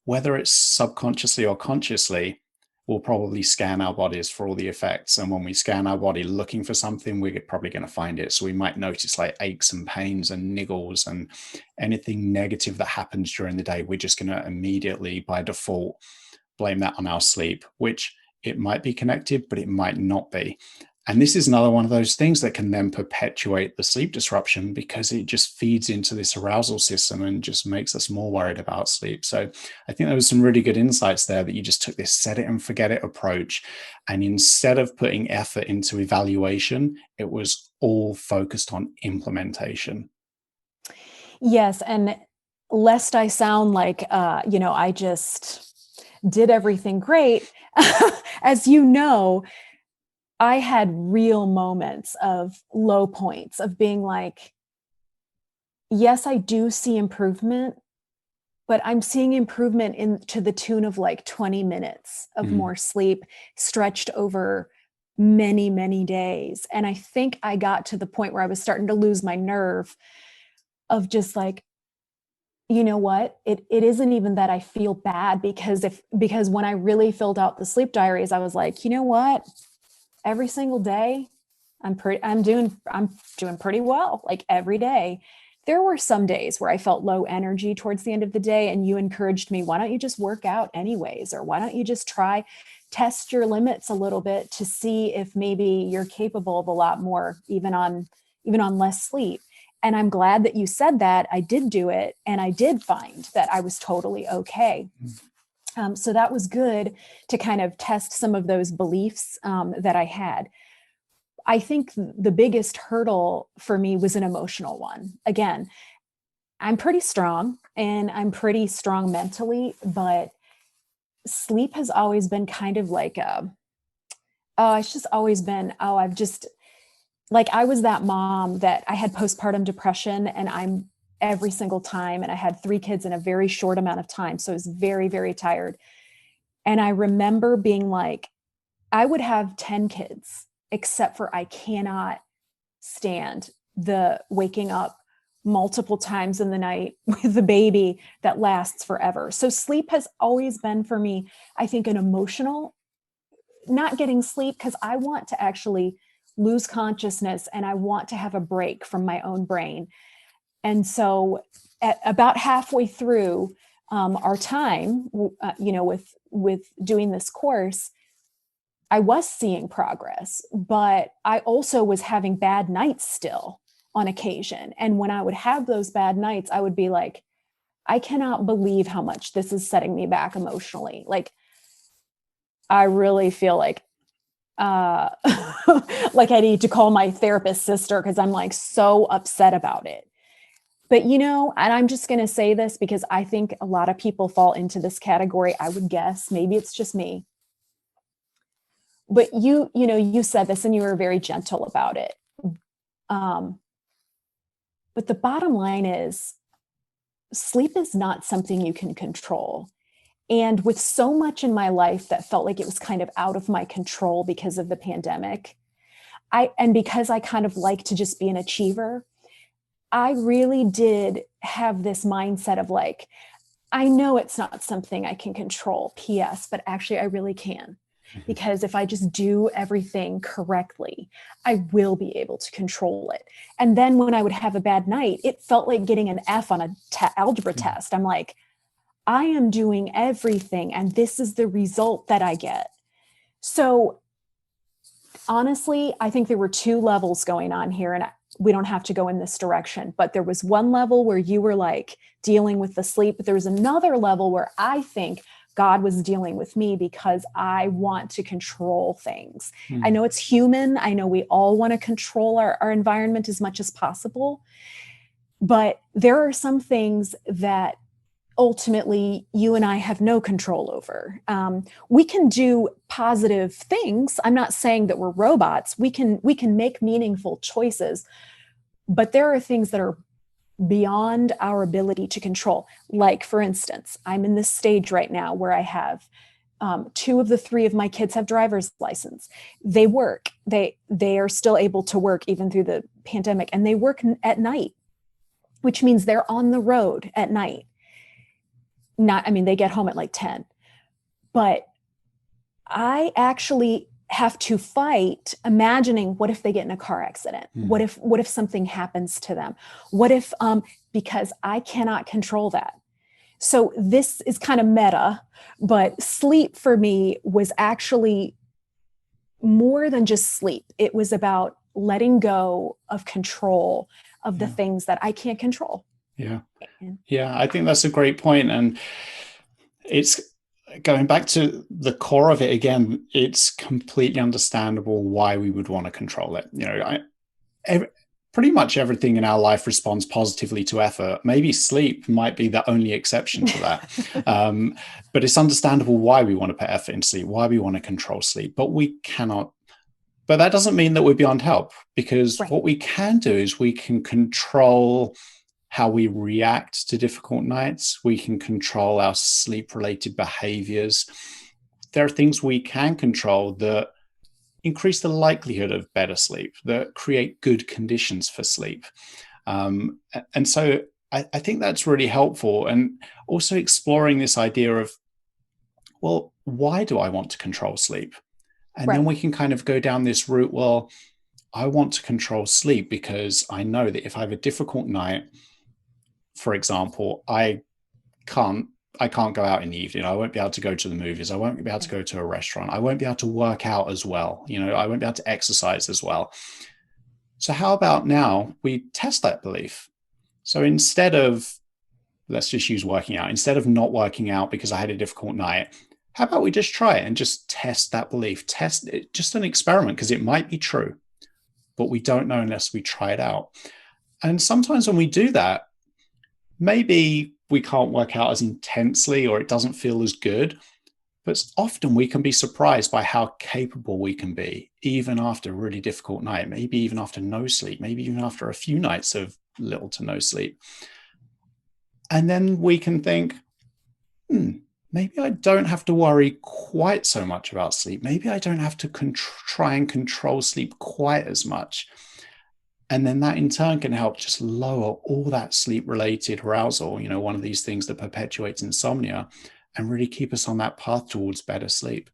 whether it's subconsciously or consciously, we'll probably scan our bodies for all the effects. And when we scan our body looking for something, we're probably going to find it. So we might notice like aches and pains and niggles and anything negative that happens during the day. We're just going to immediately, by default, blame that on our sleep, which it might be connected, but it might not be. And this is another one of those things that can then perpetuate the sleep disruption because it just feeds into this arousal system and just makes us more worried about sleep. So I think there was some really good insights there that you just took this set it and forget it approach. And instead of putting effort into evaluation, it was all focused on implementation. Yes. And lest I sound like, I just did everything great, as you know, I had real moments of low points of being like, yes, I do see improvement, but I'm seeing improvement in to the tune of like 20 minutes of Mm. more sleep stretched over many, many days. And I think I got to the point where I was starting to lose my nerve of just like, you know what? It isn't even that I feel bad because when I really filled out the sleep diaries, I was like, you know what? Every single day, I'm doing pretty well, like every day. There were some days where I felt low energy towards the end of the day, and you encouraged me, why don't you just work out anyways? Or why don't you just test your limits a little bit to see if maybe you're capable of a lot more, even on less sleep. And I'm glad that you said that. I did do it, and I did find that I was totally okay. So that was good to kind of test some of those beliefs that I had. I think the biggest hurdle for me was an emotional one. Again, I'm pretty strong and I'm pretty strong mentally, but sleep has always been kind of like it's just always been, I've just, like, I was that mom that I had postpartum depression, and I'm every single time, and I had 3 kids in a very short amount of time. So I was very, very tired. And I remember being like, I would have 10 kids, except for I cannot stand the waking up multiple times in the night with the baby that lasts forever. So sleep has always been for me, I think, an emotional, not getting sleep because I want to actually lose consciousness and I want to have a break from my own brain. And so at about halfway through our time, with doing this course, I was seeing progress, but I also was having bad nights still on occasion. And when I would have those bad nights, I would be like, I cannot believe how much this is setting me back emotionally. Like, I really feel like uh like I need to call my therapist sister because I'm like so upset about it. But and I'm just going to say this because I think a lot of people fall into this category. I would guess maybe it's just me. But you said this and you were very gentle about it. Um but the bottom line is sleep is not something you can control. And with so much in my life that felt like it was kind of out of my control because of the pandemic, because I kind of like to just be an achiever, I really did have this mindset of like, I know it's not something I can control, PS, but actually I really can. Because if I just do everything correctly, I will be able to control it. And then when I would have a bad night, it felt like getting an F on a algebra test. I'm like, I am doing everything, and this is the result that I get. So honestly, I think there were two levels going on here, and we don't have to go in this direction, but there was one level where you were like dealing with the sleep, but there was another level where I think God was dealing with me because I want to control things. I know it's human. I know we all want to control our environment as much as possible, but there are some things that ultimately you and I have no control over. We can do positive things. I'm not saying that we're robots. We can make meaningful choices, but there are things that are beyond our ability to control. Like, for instance, I'm in this stage right now where I have two of the three of my kids have driver's license. They work. They are still able to work even through the pandemic, and they work at night, which means they're on the road at night. They get home at like 10, but I actually have to fight imagining, what if they get in a car accident? What if something happens to them? What if, because I cannot control that. So this is kind of meta, but sleep for me was actually more than just sleep. It was about letting go of control of the things that I can't control. Yeah. Yeah, I think that's a great point. And it's going back to the core of it again, it's completely understandable why we would want to control it. Pretty much everything in our life responds positively to effort. Maybe sleep might be the only exception to that. But it's understandable why we want to put effort into sleep, why we want to control sleep, but we cannot. But that doesn't mean that we're beyond help, because what we can do is we can control how we react to difficult nights. We can control our sleep-related behaviors. There are things we can control that increase the likelihood of better sleep, that create good conditions for sleep. And so I think that's really helpful. And also exploring this idea of, well, why do I want to control sleep? And then we can kind of go down this route, well, I want to control sleep because I know that if I have a difficult night, for example, I can't go out in the evening. I won't be able to go to the movies. I won't be able to go to a restaurant. I won't be able to work out as well. I won't be able to exercise as well. So how about now we test that belief? So instead of, let's just use working out, instead of not working out because I had a difficult night, how about we just try it and just test that belief? Test it, just an experiment, because it might be true, but we don't know unless we try it out. And sometimes when we do that, maybe we can't work out as intensely or it doesn't feel as good, but often we can be surprised by how capable we can be, even after a really difficult night, maybe even after no sleep, maybe even after a few nights of little to no sleep. And then we can think, maybe I don't have to worry quite so much about sleep. Maybe I don't have to try and control sleep quite as much. And then that in turn can help just lower all that sleep-related arousal, one of these things that perpetuates insomnia, and really keep us on that path towards better sleep.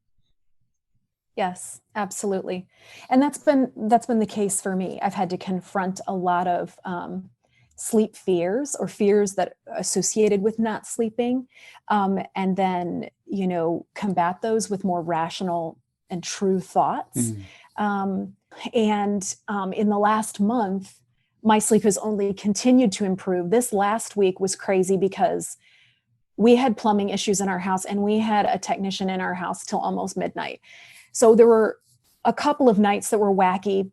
Yes, absolutely. And that's been the case for me. I've had to confront a lot of sleep fears or fears that are associated with not sleeping, and then, combat those with more rational and true thoughts. Mm. In the last month, my sleep has only continued to improve. This last week was crazy because we had plumbing issues in our house and we had a technician in our house till almost midnight. So there were a couple of nights that were wacky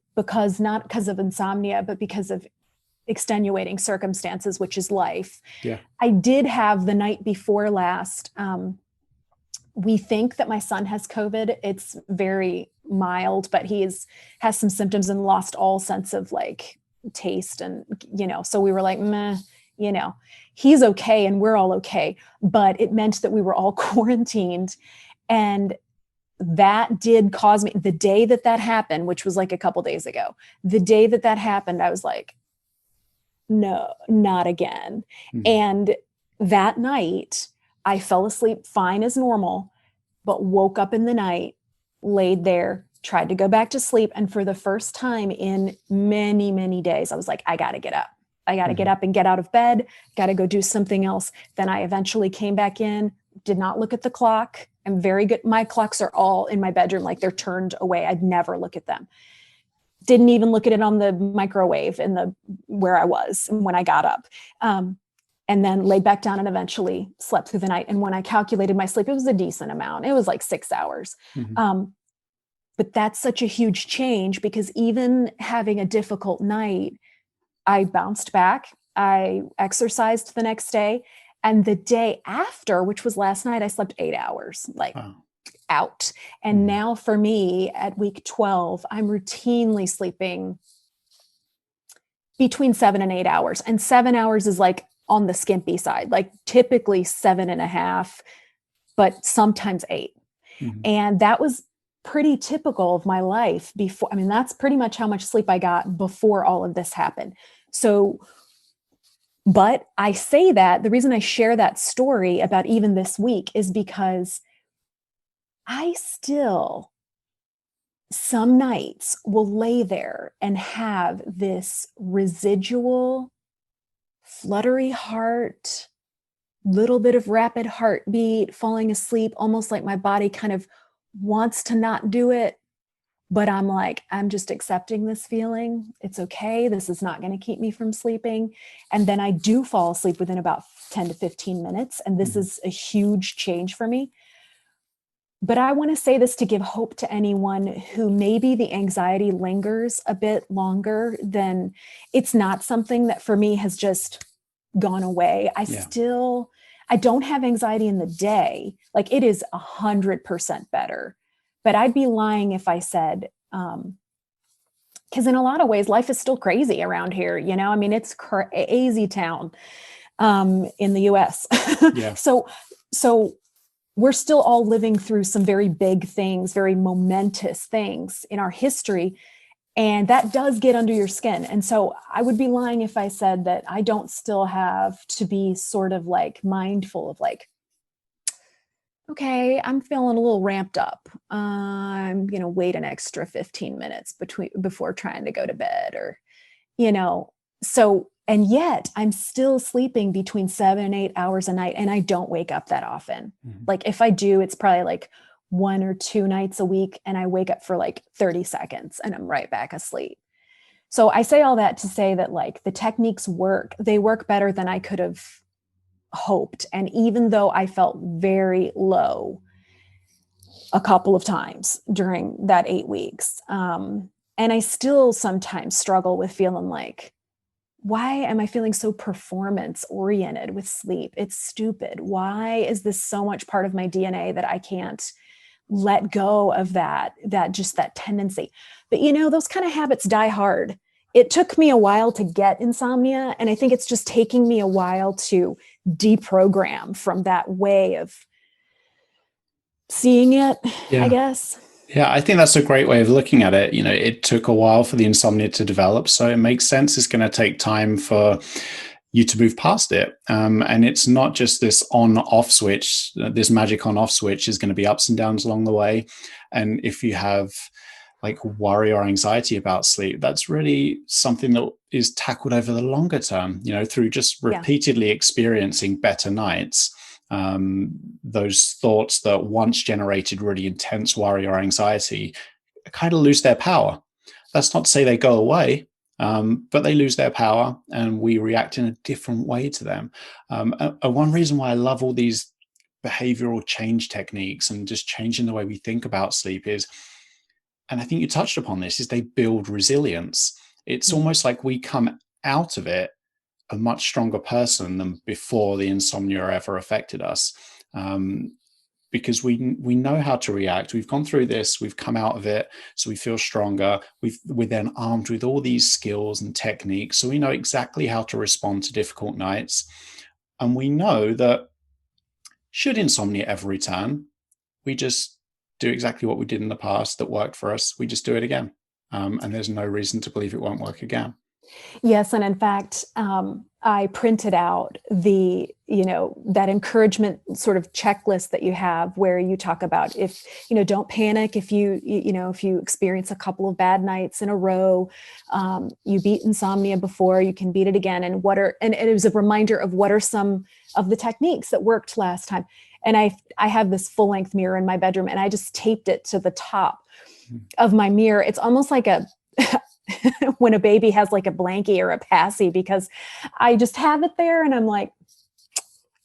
not because of insomnia, but because of extenuating circumstances, which is life. Yeah. I did have the night before last. We think that my son has COVID. It's very mild, but has some symptoms and lost all sense of like taste. And, so we were like, meh, he's okay and we're all okay. But it meant that we were all quarantined. And that did cause me, the day that happened, which was like a couple days ago, the day that happened, I was like, no, not again. Mm. And that night I fell asleep fine as normal, but woke up in the night, laid there, tried to go back to sleep. And for the first time in many, many days, I was like, I got to get up. I got to get up and get out of bed, got to go do something else. Then I eventually came back in, did not look at the clock. I'm very good. My clocks are all in my bedroom, like they're turned away. I'd never look at them. Didn't even look at it on the microwave where I was when I got up. And then laid back down and eventually slept through the night. And when I calculated my sleep, it was a decent amount. It was like 6 hours. But that's such a huge change because even having a difficult night, I bounced back. I exercised the next day. And the day after, which was last night, I slept 8 hours, out. And now for me at week 12, I'm routinely sleeping between 7 and 8 hours. And 7 hours is like on the skimpy side, like typically 7.5, but sometimes 8. And that was pretty typical of my life before. I mean, that's pretty much how much sleep I got before all of this happened. So, but I say that the reason I share that story about even this week is because I still, some nights will lay there and have this residual fluttery heart, little bit of rapid heartbeat, falling asleep, almost like my body kind of wants to not do it. But I'm like, I'm just accepting this feeling. It's okay. This is not going to keep me from sleeping. And then I do fall asleep within about 10 to 15 minutes. And this is a huge change for me. But I want to say this to give hope to anyone who maybe the anxiety lingers a bit longer than it's not something that for me has just gone away. I don't have anxiety in the day. Like it is 100% better, but I'd be lying if I said, because in a lot of ways, life is still crazy around here. I mean, it's crazy town in the US. Yeah. So we're still all living through some very big things, very momentous things in our history. And that does get under your skin. And so I would be lying if I said that I don't still have to be sort of like mindful of like, okay, I'm feeling a little ramped up. I'm going to wait an extra 15 minutes before trying to go to bed and yet I'm still sleeping between 7 and 8 hours a night. And I don't wake up that often. Like if I do, it's probably like 1 or 2 nights a week. And I wake up for like 30 seconds and I'm right back asleep. So I say all that to say that like the techniques work, they work better than I could have hoped. And even though I felt very low a couple of times during that 8 weeks, and I still sometimes struggle with feeling like, why am I feeling so performance oriented with sleep? It's stupid. Why is this so much part of my DNA that I can't let go of that tendency? But those kind of habits die hard. It took me a while to get insomnia. And I think it's just taking me a while to deprogram from that way of seeing it, I guess. Yeah, I think that's a great way of looking at it. It took a while for the insomnia to develop, so it makes sense. It's going to take time for you to move past it. And it's not just this on-off switch, this magic on-off switch is going to be ups and downs along the way. And if you have like worry or anxiety about sleep, that's really something that is tackled over the longer term, through just Yeah. repeatedly experiencing better nights. Those thoughts that once generated really intense worry or anxiety kind of lose their power. That's not to say they go away, but they lose their power and we react in a different way to them. One reason why I love all these behavioral change techniques and just changing the way we think about sleep is, and I think you touched upon this, is they build resilience. It's Mm. almost like we come out of it a much stronger person than before the insomnia ever affected us. Because we know how to react. We've gone through this, we've come out of it, so we feel stronger. We're then armed with all these skills and techniques, so we know exactly how to respond to difficult nights. And we know that should insomnia ever return, we just do exactly what we did in the past that worked for us. We just do it again. And there's no reason to believe it won't work again. Yes, and in fact, I printed out that encouragement sort of checklist that you have, where you talk about, if don't panic if if you experience a couple of bad nights in a row. You beat insomnia before, you can beat it again. And it was a reminder of what are some of the techniques that worked last time. And I have this full length mirror in my bedroom, and I just taped it to the top of my mirror. It's almost like a when a baby has like a blankie or a passy, because I just have it there and I'm like,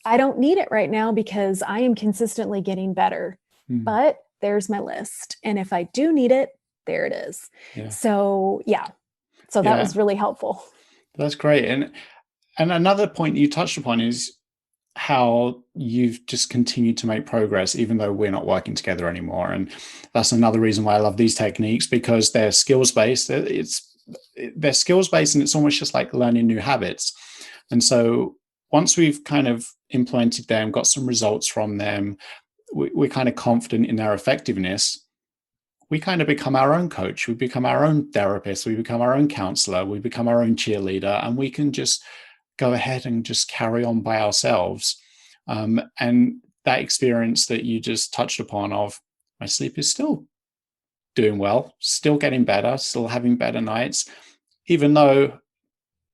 I don't need it right now because I am consistently getting better. But there's my list. And if I do need it, there it is. Yeah. So that was really helpful. That's great. And another point you touched upon is how you've just continued to make progress even though we're not working together anymore. And that's another reason why I love these techniques, because they're skills based. They're skills based, and it's almost just like learning new habits. And so once we've kind of implemented them, got some results from them, we're kind of confident in their effectiveness. We kind of become our own coach, we become our own therapist, we become our own counselor, we become our own cheerleader, and we can just go ahead and just carry on by ourselves. And that experience that you just touched upon of my sleep is still doing well, still getting better, still having better nights, even though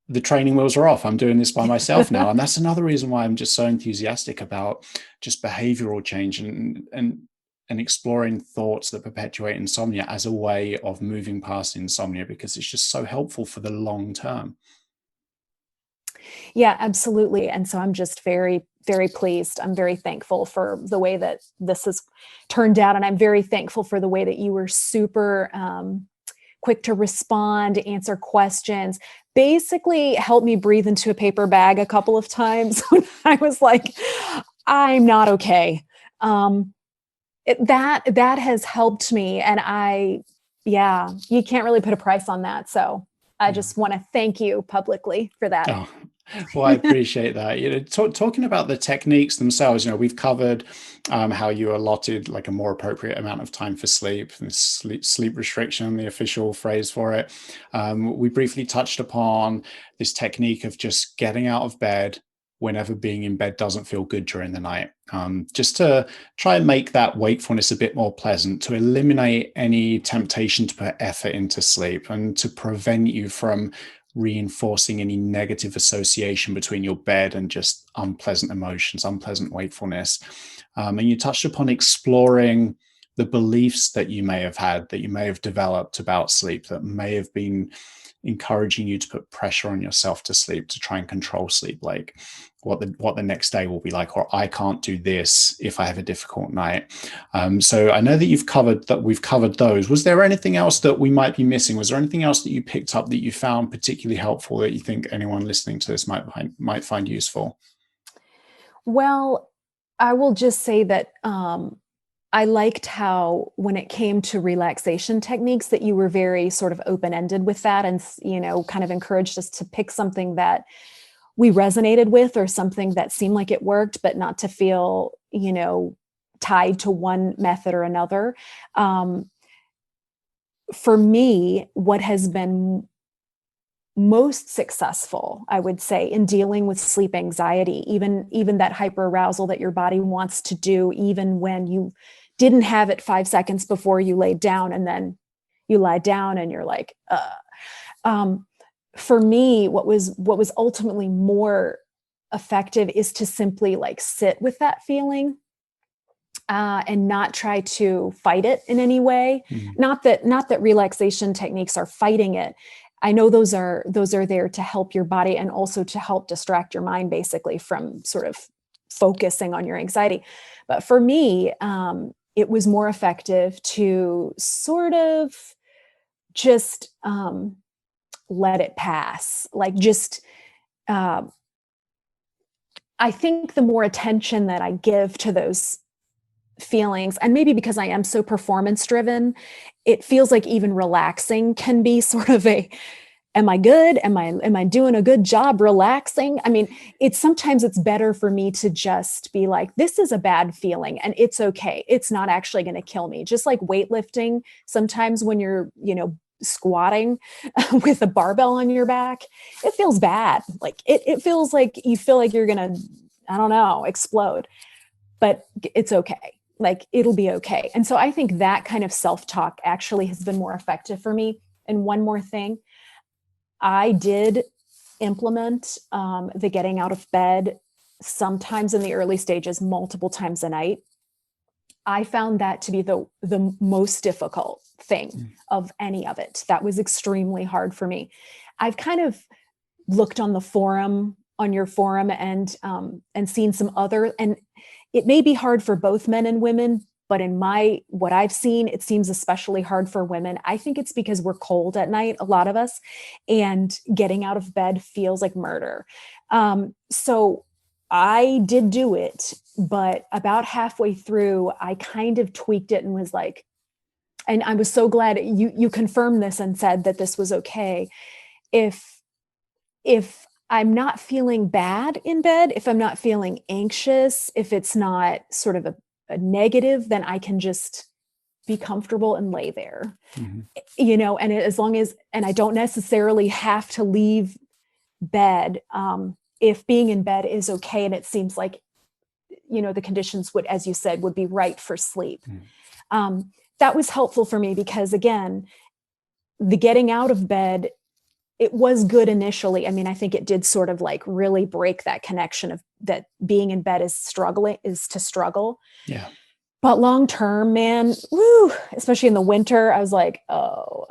the training wheels are off. I'm doing this by myself now. And that's another reason why I'm just so enthusiastic about just behavioral change and exploring thoughts that perpetuate insomnia as a way of moving past insomnia, because it's just so helpful for the long term. Yeah, absolutely. And so I'm just very, very pleased. I'm very thankful for the way that this has turned out. And I'm very thankful for the way that you were super quick to respond, answer questions, basically help me breathe into a paper bag a couple of times when I was like, I'm not okay. That has helped me. And you can't really put a price on that. So I just want to thank you publicly for that. Oh, well, I appreciate that. Talking about the techniques themselves, we've covered how you allotted like a more appropriate amount of time for sleep, and sleep restriction, the official phrase for it. We briefly touched upon this technique of just getting out of bed whenever being in bed doesn't feel good during the night, just to try and make that wakefulness a bit more pleasant, to eliminate any temptation to put effort into sleep, and to prevent you from reinforcing any negative association between your bed and just unpleasant emotions, unpleasant wakefulness. And you touched upon exploring the beliefs that you may have had, that you may have developed about sleep, that may have been encouraging you to put pressure on yourself to sleep, to try and control sleep, like what the next day will be like, or I can't do this if I have a difficult night. So I know that we've covered those. Was there anything else that we might be missing? Was there anything else that you picked up that you found particularly helpful that you think anyone listening to this might find useful? Well, I will just say that I liked how, when it came to relaxation techniques, that you were very sort of open-ended with that, and kind of encouraged us to pick something that we resonated with, or something that seemed like it worked, but not to feel tied to one method or another. For me, what has been most successful, I would say, in dealing with sleep anxiety, even that hyperarousal that your body wants to do, even when you didn't have it 5 seconds before you laid down, and then you lie down and you're like, for me, what was ultimately more effective is to simply like sit with that feeling, and not try to fight it in any way. Not that relaxation techniques are fighting it. I know those are there to help your body and also to help distract your mind, basically, from sort of focusing on your anxiety. But for me, it was more effective to sort of just let it pass. Like just, I think the more attention that I give to those feelings, and maybe because I am so performance driven, it feels like even relaxing can be sort of a, am I good? Am I doing a good job relaxing? I mean, sometimes it's better for me to just be like, this is a bad feeling and it's okay. It's not actually going to kill me. Just like weightlifting, sometimes when you're, squatting with a barbell on your back, it feels bad. Like it feels like you feel like you're going to, I don't know, explode, but it's okay. Like it'll be okay. And so I think that kind of self-talk actually has been more effective for me. And one more thing, I did implement the getting out of bed sometimes in the early stages, multiple times a night. I found that to be the most difficult thing of any of it. That was extremely hard for me. I've kind of looked on your forum and seen some other, and it may be hard for both men and women, but in what I've seen, it seems especially hard for women. I think it's because we're cold at night, a lot of us, and getting out of bed feels like murder. So I did do it, but about halfway through, I kind of tweaked it and was like, and I was so glad you confirmed this and said that this was okay. If I'm not feeling bad in bed, if I'm not feeling anxious, if it's not sort of a negative, then I can just be comfortable and lay there, and as long as, and I don't necessarily have to leave bed. If being in bed is okay, and it seems like, the conditions would, as you said, would be right for sleep. That was helpful for me because, again, the getting out of bed, it was good initially. I mean, I think it did sort of like really break that connection of that being in bed is to struggle. Yeah. But long term, man, woo, especially in the winter, I was like, oh,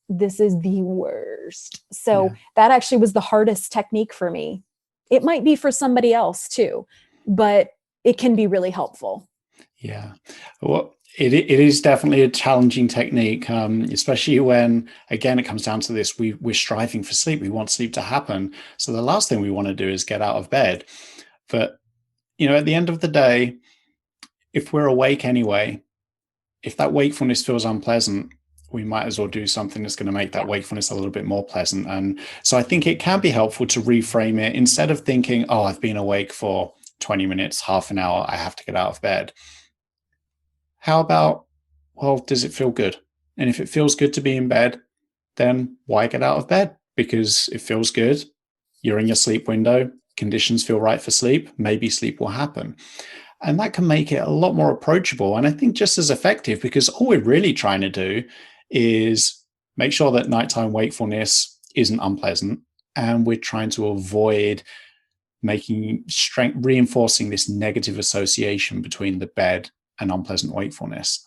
this is the worst. So that actually was the hardest technique for me. It might be for somebody else too, but it can be really helpful. Yeah. Well, it is definitely a challenging technique, especially when, again, it comes down to this. We're striving for sleep. We want sleep to happen. So the last thing we want to do is get out of bed. But, at the end of the day, if we're awake anyway, if that wakefulness feels unpleasant, we might as well do something that's going to make that wakefulness a little bit more pleasant. And so I think it can be helpful to reframe it instead of thinking, oh, I've been awake for 20 minutes, half an hour, I have to get out of bed. How about, well, does it feel good? And if it feels good to be in bed, then why get out of bed? Because it feels good. You're in your sleep window. Conditions feel right for sleep. Maybe sleep will happen. And that can make it a lot more approachable. And I think just as effective, because all we're really trying to do is make sure that nighttime wakefulness isn't unpleasant. And we're trying to avoid reinforcing this negative association between the bed and unpleasant wakefulness.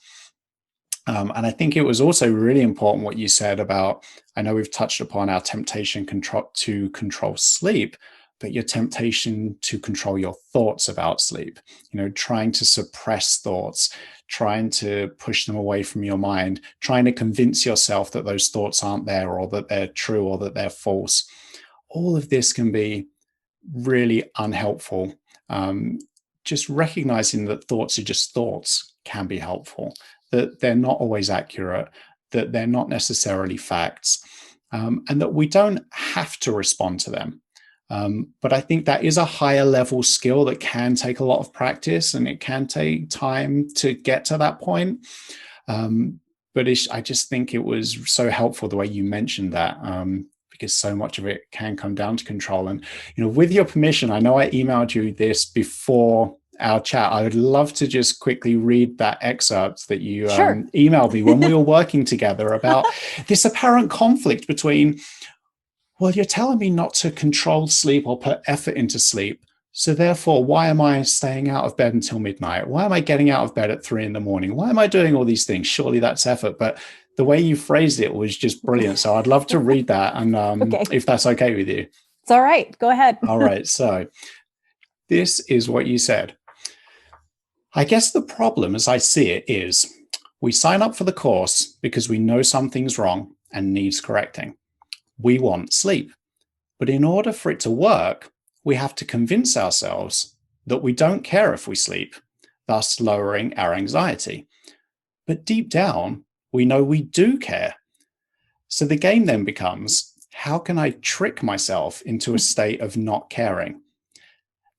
And I think it was also really important what you said about, I know we've touched upon our temptation to control sleep, but your temptation to control your thoughts about sleep, trying to suppress thoughts, trying to push them away from your mind, trying to convince yourself that those thoughts aren't there or that they're true or that they're false. All of this can be really unhelpful. Just recognizing that thoughts are just thoughts can be helpful, that they're not always accurate, that they're not necessarily facts, and that we don't have to respond to them. But I think that is a higher level skill that can take a lot of practice, and it can take time to get to that point. But I just think it was so helpful the way you mentioned that, because so much of it can come down to control. And, with your permission, I know I emailed you this before our chat, I would love to just quickly read that excerpt that you Sure. emailed me when we were working together about this apparent conflict between, well, you're telling me not to control sleep or put effort into sleep. So therefore, why am I staying out of bed until midnight? Why am I getting out of bed at 3 a.m? Why am I doing all these things? Surely that's effort. But the way you phrased it was just brilliant. So I'd love to read that. And Okay. if that's okay with you. It's all right. Go ahead. All right. So this is what you said. I guess the problem as I see it is we sign up for the course because we know something's wrong and needs correcting. We want sleep. But in order for it to work, we have to convince ourselves that we don't care if we sleep, thus lowering our anxiety. But deep down, we know we do care. So the game then becomes, how can I trick myself into a state of not caring?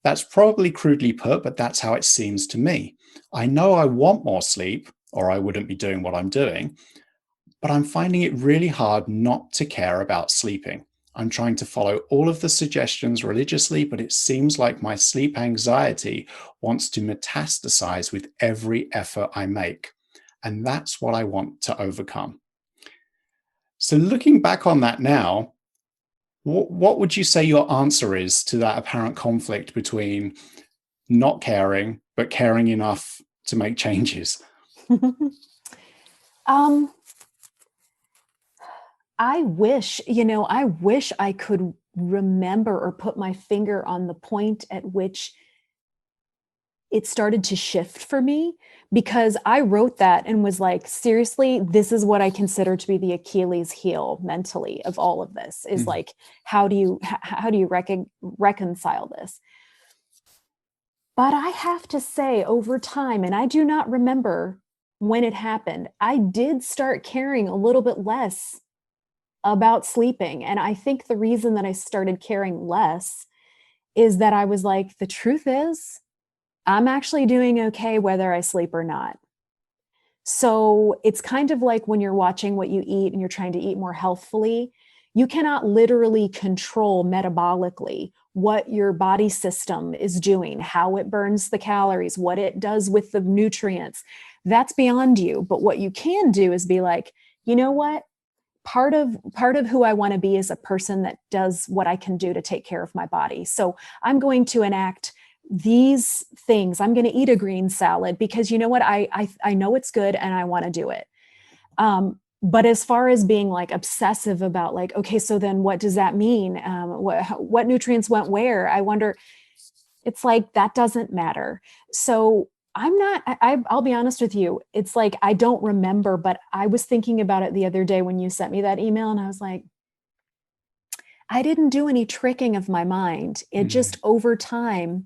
That's probably crudely put, but that's how it seems to me. I know I want more sleep, or I wouldn't be doing what I'm doing, but I'm finding it really hard not to care about sleeping. I'm trying to follow all of the suggestions religiously, but it seems like my sleep anxiety wants to metastasize with every effort I make. And that's what I want to overcome. So looking back on that now, what would you say your answer is to that apparent conflict between not caring, but caring enough to make changes? I wish, I could remember or put my finger on the point at which it started to shift for me, because I wrote that and was like, seriously, this is what I consider to be the Achilles heel mentally of all of this is like, how do you reconcile this? But I have to say, over time, and I do not remember when it happened, I did start caring a little bit less about sleeping. And I think the reason that I started caring less is that I was like, the truth is, I'm actually doing okay whether I sleep or not. So it's kind of like when you're watching what you eat and you're trying to eat more healthfully, you cannot literally control metabolically what your body system is doing, how it burns the calories, what it does with the nutrients. That's beyond you. But what you can do is be like, you know what? Part of who I want to be is a person that does what I can do to take care of my body. So I'm going to enact these things. I'm going to eat a green salad because you know what? I know it's good and I want to do it. But as far as being like obsessive about like, okay, so then what does that mean? What nutrients went where? I wonder, it's like, that doesn't matter. So I'll be honest with you. It's like, I don't remember, but I was thinking about it the other day when you sent me that email and I was like, I didn't do any tricking of my mind. It just over time,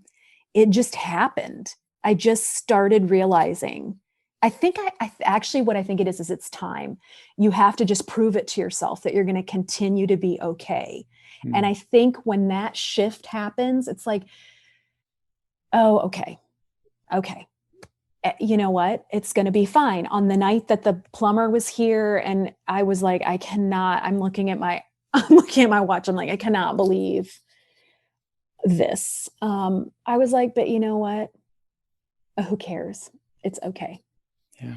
it just happened. I just started realizing, I think I actually, what I think it is it's time. You have to just prove it to yourself that you're going to continue to be okay. And I think when that shift happens, it's like, oh, okay. You know what? It's going to be fine. On the night that the plumber was here and I was like, I'm looking at my watch. I'm like, I cannot believe this. I was like, but you know what? Who cares? It's okay. Yeah.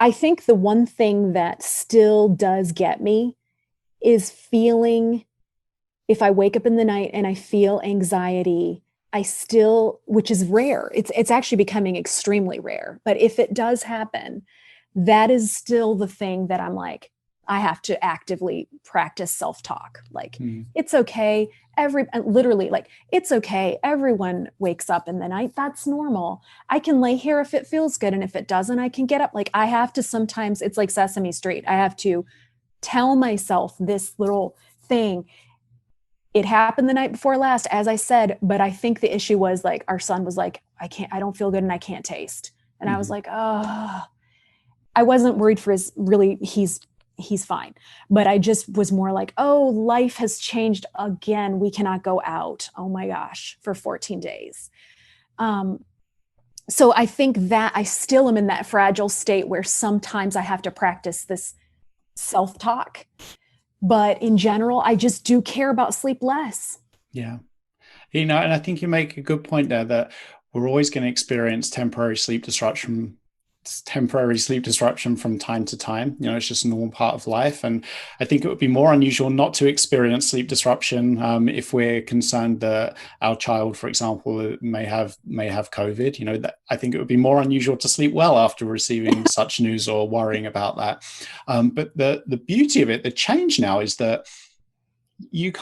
I think the one thing that still does get me is feeling, if I wake up in the night and I feel anxiety, which is rare. It's actually becoming extremely rare. But if it does happen, that is still the thing that I'm like, I have to actively practice self-talk. Like, it's okay. Literally, like, it's okay. Everyone wakes up in the night. That's normal. I can lay here if it feels good. And if it doesn't, I can get up. Like, I have to sometimes, it's like Sesame Street. I have to tell myself this little thing. It happened the night before last, as I said, but I think the issue was like, our son was like, I don't feel good and I can't taste. And I was like, oh, I wasn't worried for he's fine. But I just was more like, oh, life has changed again. We cannot go out. Oh my gosh, for 14 days. So I think that I still am in that fragile state where sometimes I have to practice this self-talk. But in general, I just do care about sleep less. Yeah. And I think you make a good point there that we're always going to experience temporary sleep disruption from time to time. It's just a normal part of life. And I think it would be more unusual not to experience sleep disruption if we're concerned that our child, for example, may have COVID. I think it would be more unusual to sleep well after receiving such news or worrying about that. But the beauty of it, the change now, is that you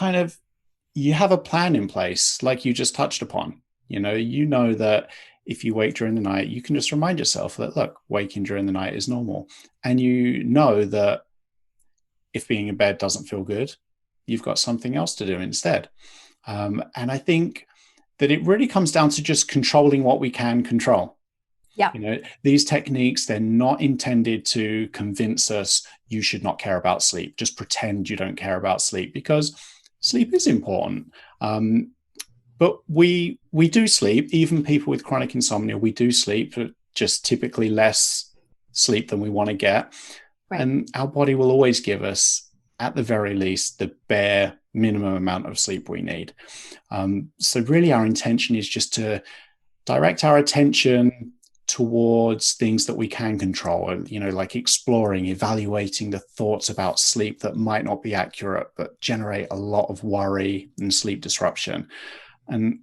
have a plan in place, like you just touched upon. That if you wake during the night, you can just remind yourself that, look, waking during the night is normal. And that if being in bed doesn't feel good, you've got something else to do instead. And I think that it really comes down to just controlling what we can control. Yeah. These techniques, they're not intended to convince us you should not care about sleep. Just pretend you don't care about sleep, because sleep is important. But we do sleep. Even people with chronic insomnia, we do sleep, but just typically less sleep than we want to get. Right. And our body will always give us, at the very least, the bare minimum amount of sleep we need. So really our intention is just to direct our attention towards things that we can control, and like exploring, evaluating the thoughts about sleep that might not be accurate but generate a lot of worry and sleep disruption. And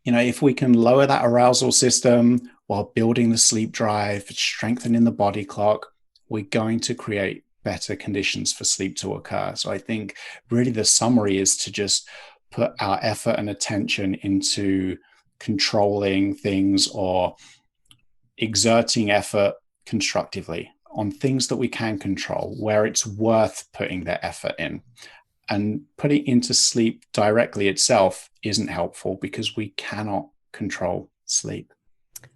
if we can lower that arousal system while building the sleep drive, strengthening the body clock, we're going to create better conditions for sleep to occur. So I think really the summary is to just put our effort and attention into controlling things or exerting effort constructively on things that we can control, where it's worth putting their effort in. And putting into sleep directly itself isn't helpful, because we cannot control sleep.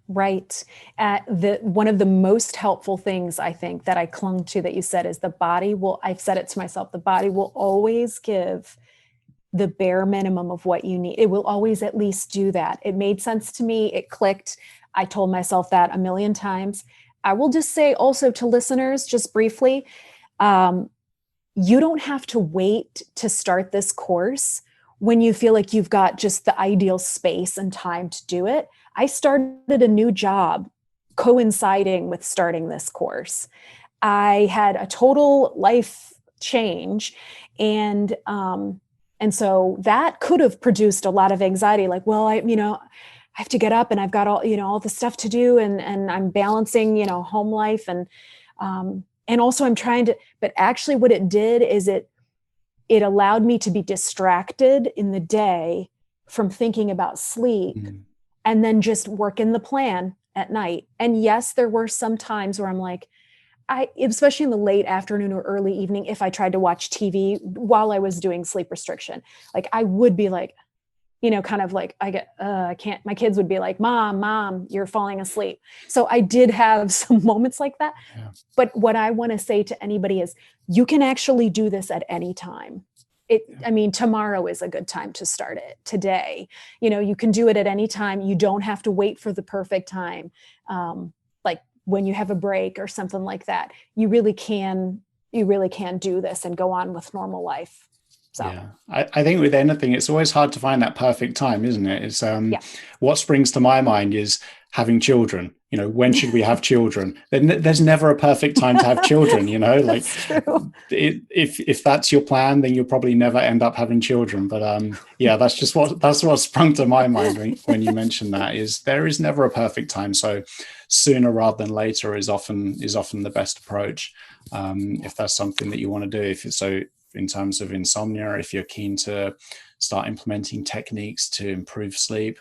Right. One of the most helpful things, I think, that I clung to that you said is I've said it to myself, the body will always give the bare minimum of what you need. It will always at least do that. It made sense to me. It clicked. I told myself that a million times. I will just say also to listeners, just briefly, you don't have to wait to start this course when you feel like you've got just the ideal space and time to do it. I started a new job coinciding with starting this course. I had a total life change, and so that could have produced a lot of anxiety. Like, well, I have to get up and I've got all the stuff to do, and I'm balancing, home life and also I'm trying to, but actually what it did is it allowed me to be distracted in the day from thinking about sleep, and then just work in the plan at night. And yes, there were some times where I'm like, especially in the late afternoon or early evening, if I tried to watch TV while I was doing sleep restriction, like I would be like, kind of like, I can't, my kids would be like, mom, you're falling asleep. So I did have some moments like that. Yeah. But what I want to say to anybody is you can actually do this at any time. Tomorrow is a good time to start it. Today, you can do it at any time. You don't have to wait for the perfect time. Like when you have a break or something like that, you really can do this and go on with normal life. So. Yeah, I think with anything, it's always hard to find that perfect time, isn't it? It's what springs to my mind is having children. When should we have children? There's never a perfect time to have children. Like if that's your plan, then you'll probably never end up having children. But that's what sprung to my mind when you mentioned that. Is there is never a perfect time. So sooner rather than later is often the best approach. If that's something that you want to do. In terms of insomnia, if you're keen to start implementing techniques to improve sleep,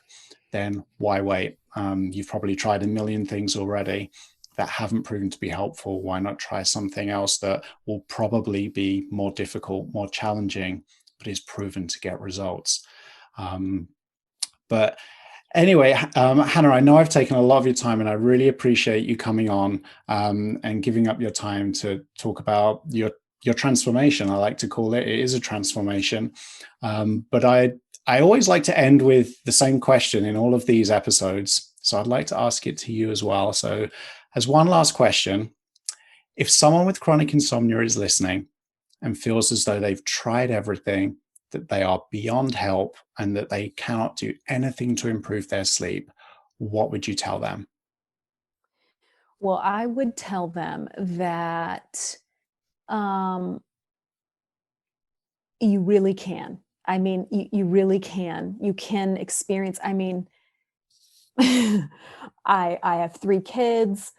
then why wait? You've probably tried a million things already that haven't proven to be helpful. Why not try something else that will probably be more difficult, more challenging, but is proven to get results? But anyway, Hannah, I know I've taken a lot of your time, and I really appreciate you coming on and giving up your time to talk about your transformation. I like to call it. It is a transformation. But I always like to end with the same question in all of these episodes. So I'd like to ask it to you as well. So as one last question, if someone with chronic insomnia is listening and feels as though they've tried everything, that they are beyond help, and that they cannot do anything to improve their sleep, what would you tell them? Well, I would tell them that um, you really can. I mean, you really can. You can experience, I mean, I have 3 kids.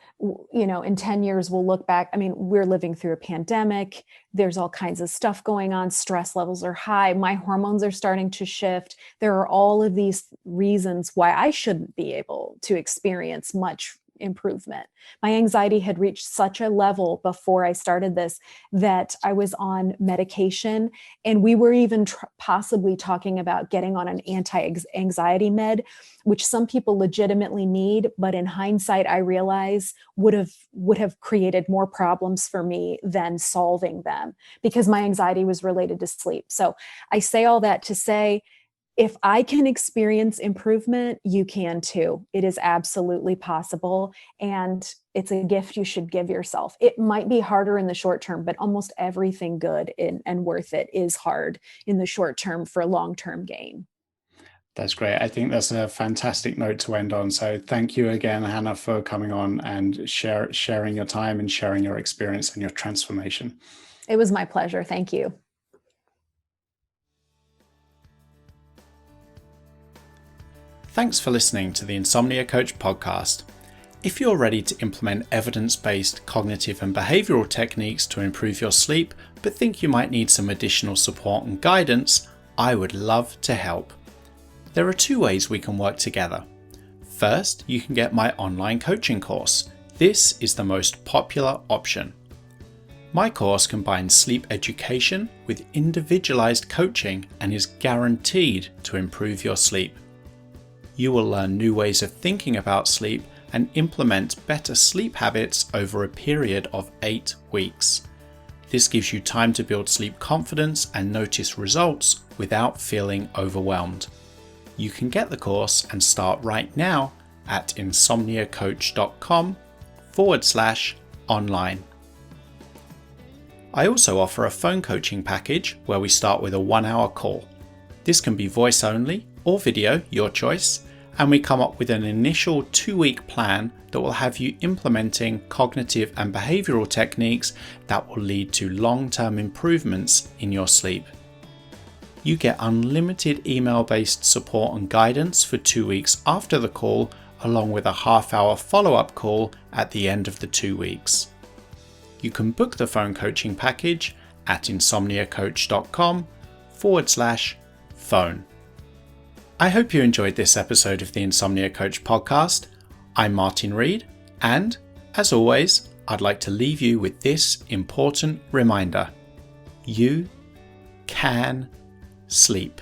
In 10 years, we'll look back. I mean, we're living through a pandemic. There's all kinds of stuff going on. Stress levels are high. My hormones are starting to shift. There are all of these reasons why I shouldn't be able to experience much improvement. My anxiety had reached such a level before I started this that I was on medication, and we were even possibly talking about getting on an anti-anxiety med, which some people legitimately need, but in hindsight I realize would have created more problems for me than solving them, because my anxiety was related to sleep. So I say all that to say, if I can experience improvement, you can too. It is absolutely possible. And it's a gift you should give yourself. It might be harder in the short term, but almost everything good and worth it is hard in the short term for long-term gain. That's great. I think that's a fantastic note to end on. So thank you again, Hannah, for coming on and sharing your time and sharing your experience and your transformation. It was my pleasure. Thank you. Thanks for listening to the Insomnia Coach podcast. If you're ready to implement evidence-based cognitive and behavioral techniques to improve your sleep, but think you might need some additional support and guidance, I would love to help. There are 2 ways we can work together. First, you can get my online coaching course. This is the most popular option. My course combines sleep education with individualized coaching and is guaranteed to improve your sleep. You will learn new ways of thinking about sleep and implement better sleep habits over a period of 8 weeks. This gives you time to build sleep confidence and notice results without feeling overwhelmed. You can get the course and start right now at insomniacoach.com/online. I also offer a phone coaching package where we start with a 1-hour call. This can be voice only or video, your choice, and we come up with an initial 2-week plan that will have you implementing cognitive and behavioral techniques that will lead to long-term improvements in your sleep. You get unlimited email-based support and guidance for 2 weeks after the call, along with a half-hour follow-up call at the end of the 2 weeks. You can book the phone coaching package at insomniacoach.com/phone. I hope you enjoyed this episode of the Insomnia Coach podcast. I'm Martin Reed, and as always, I'd like to leave you with this important reminder. You can sleep.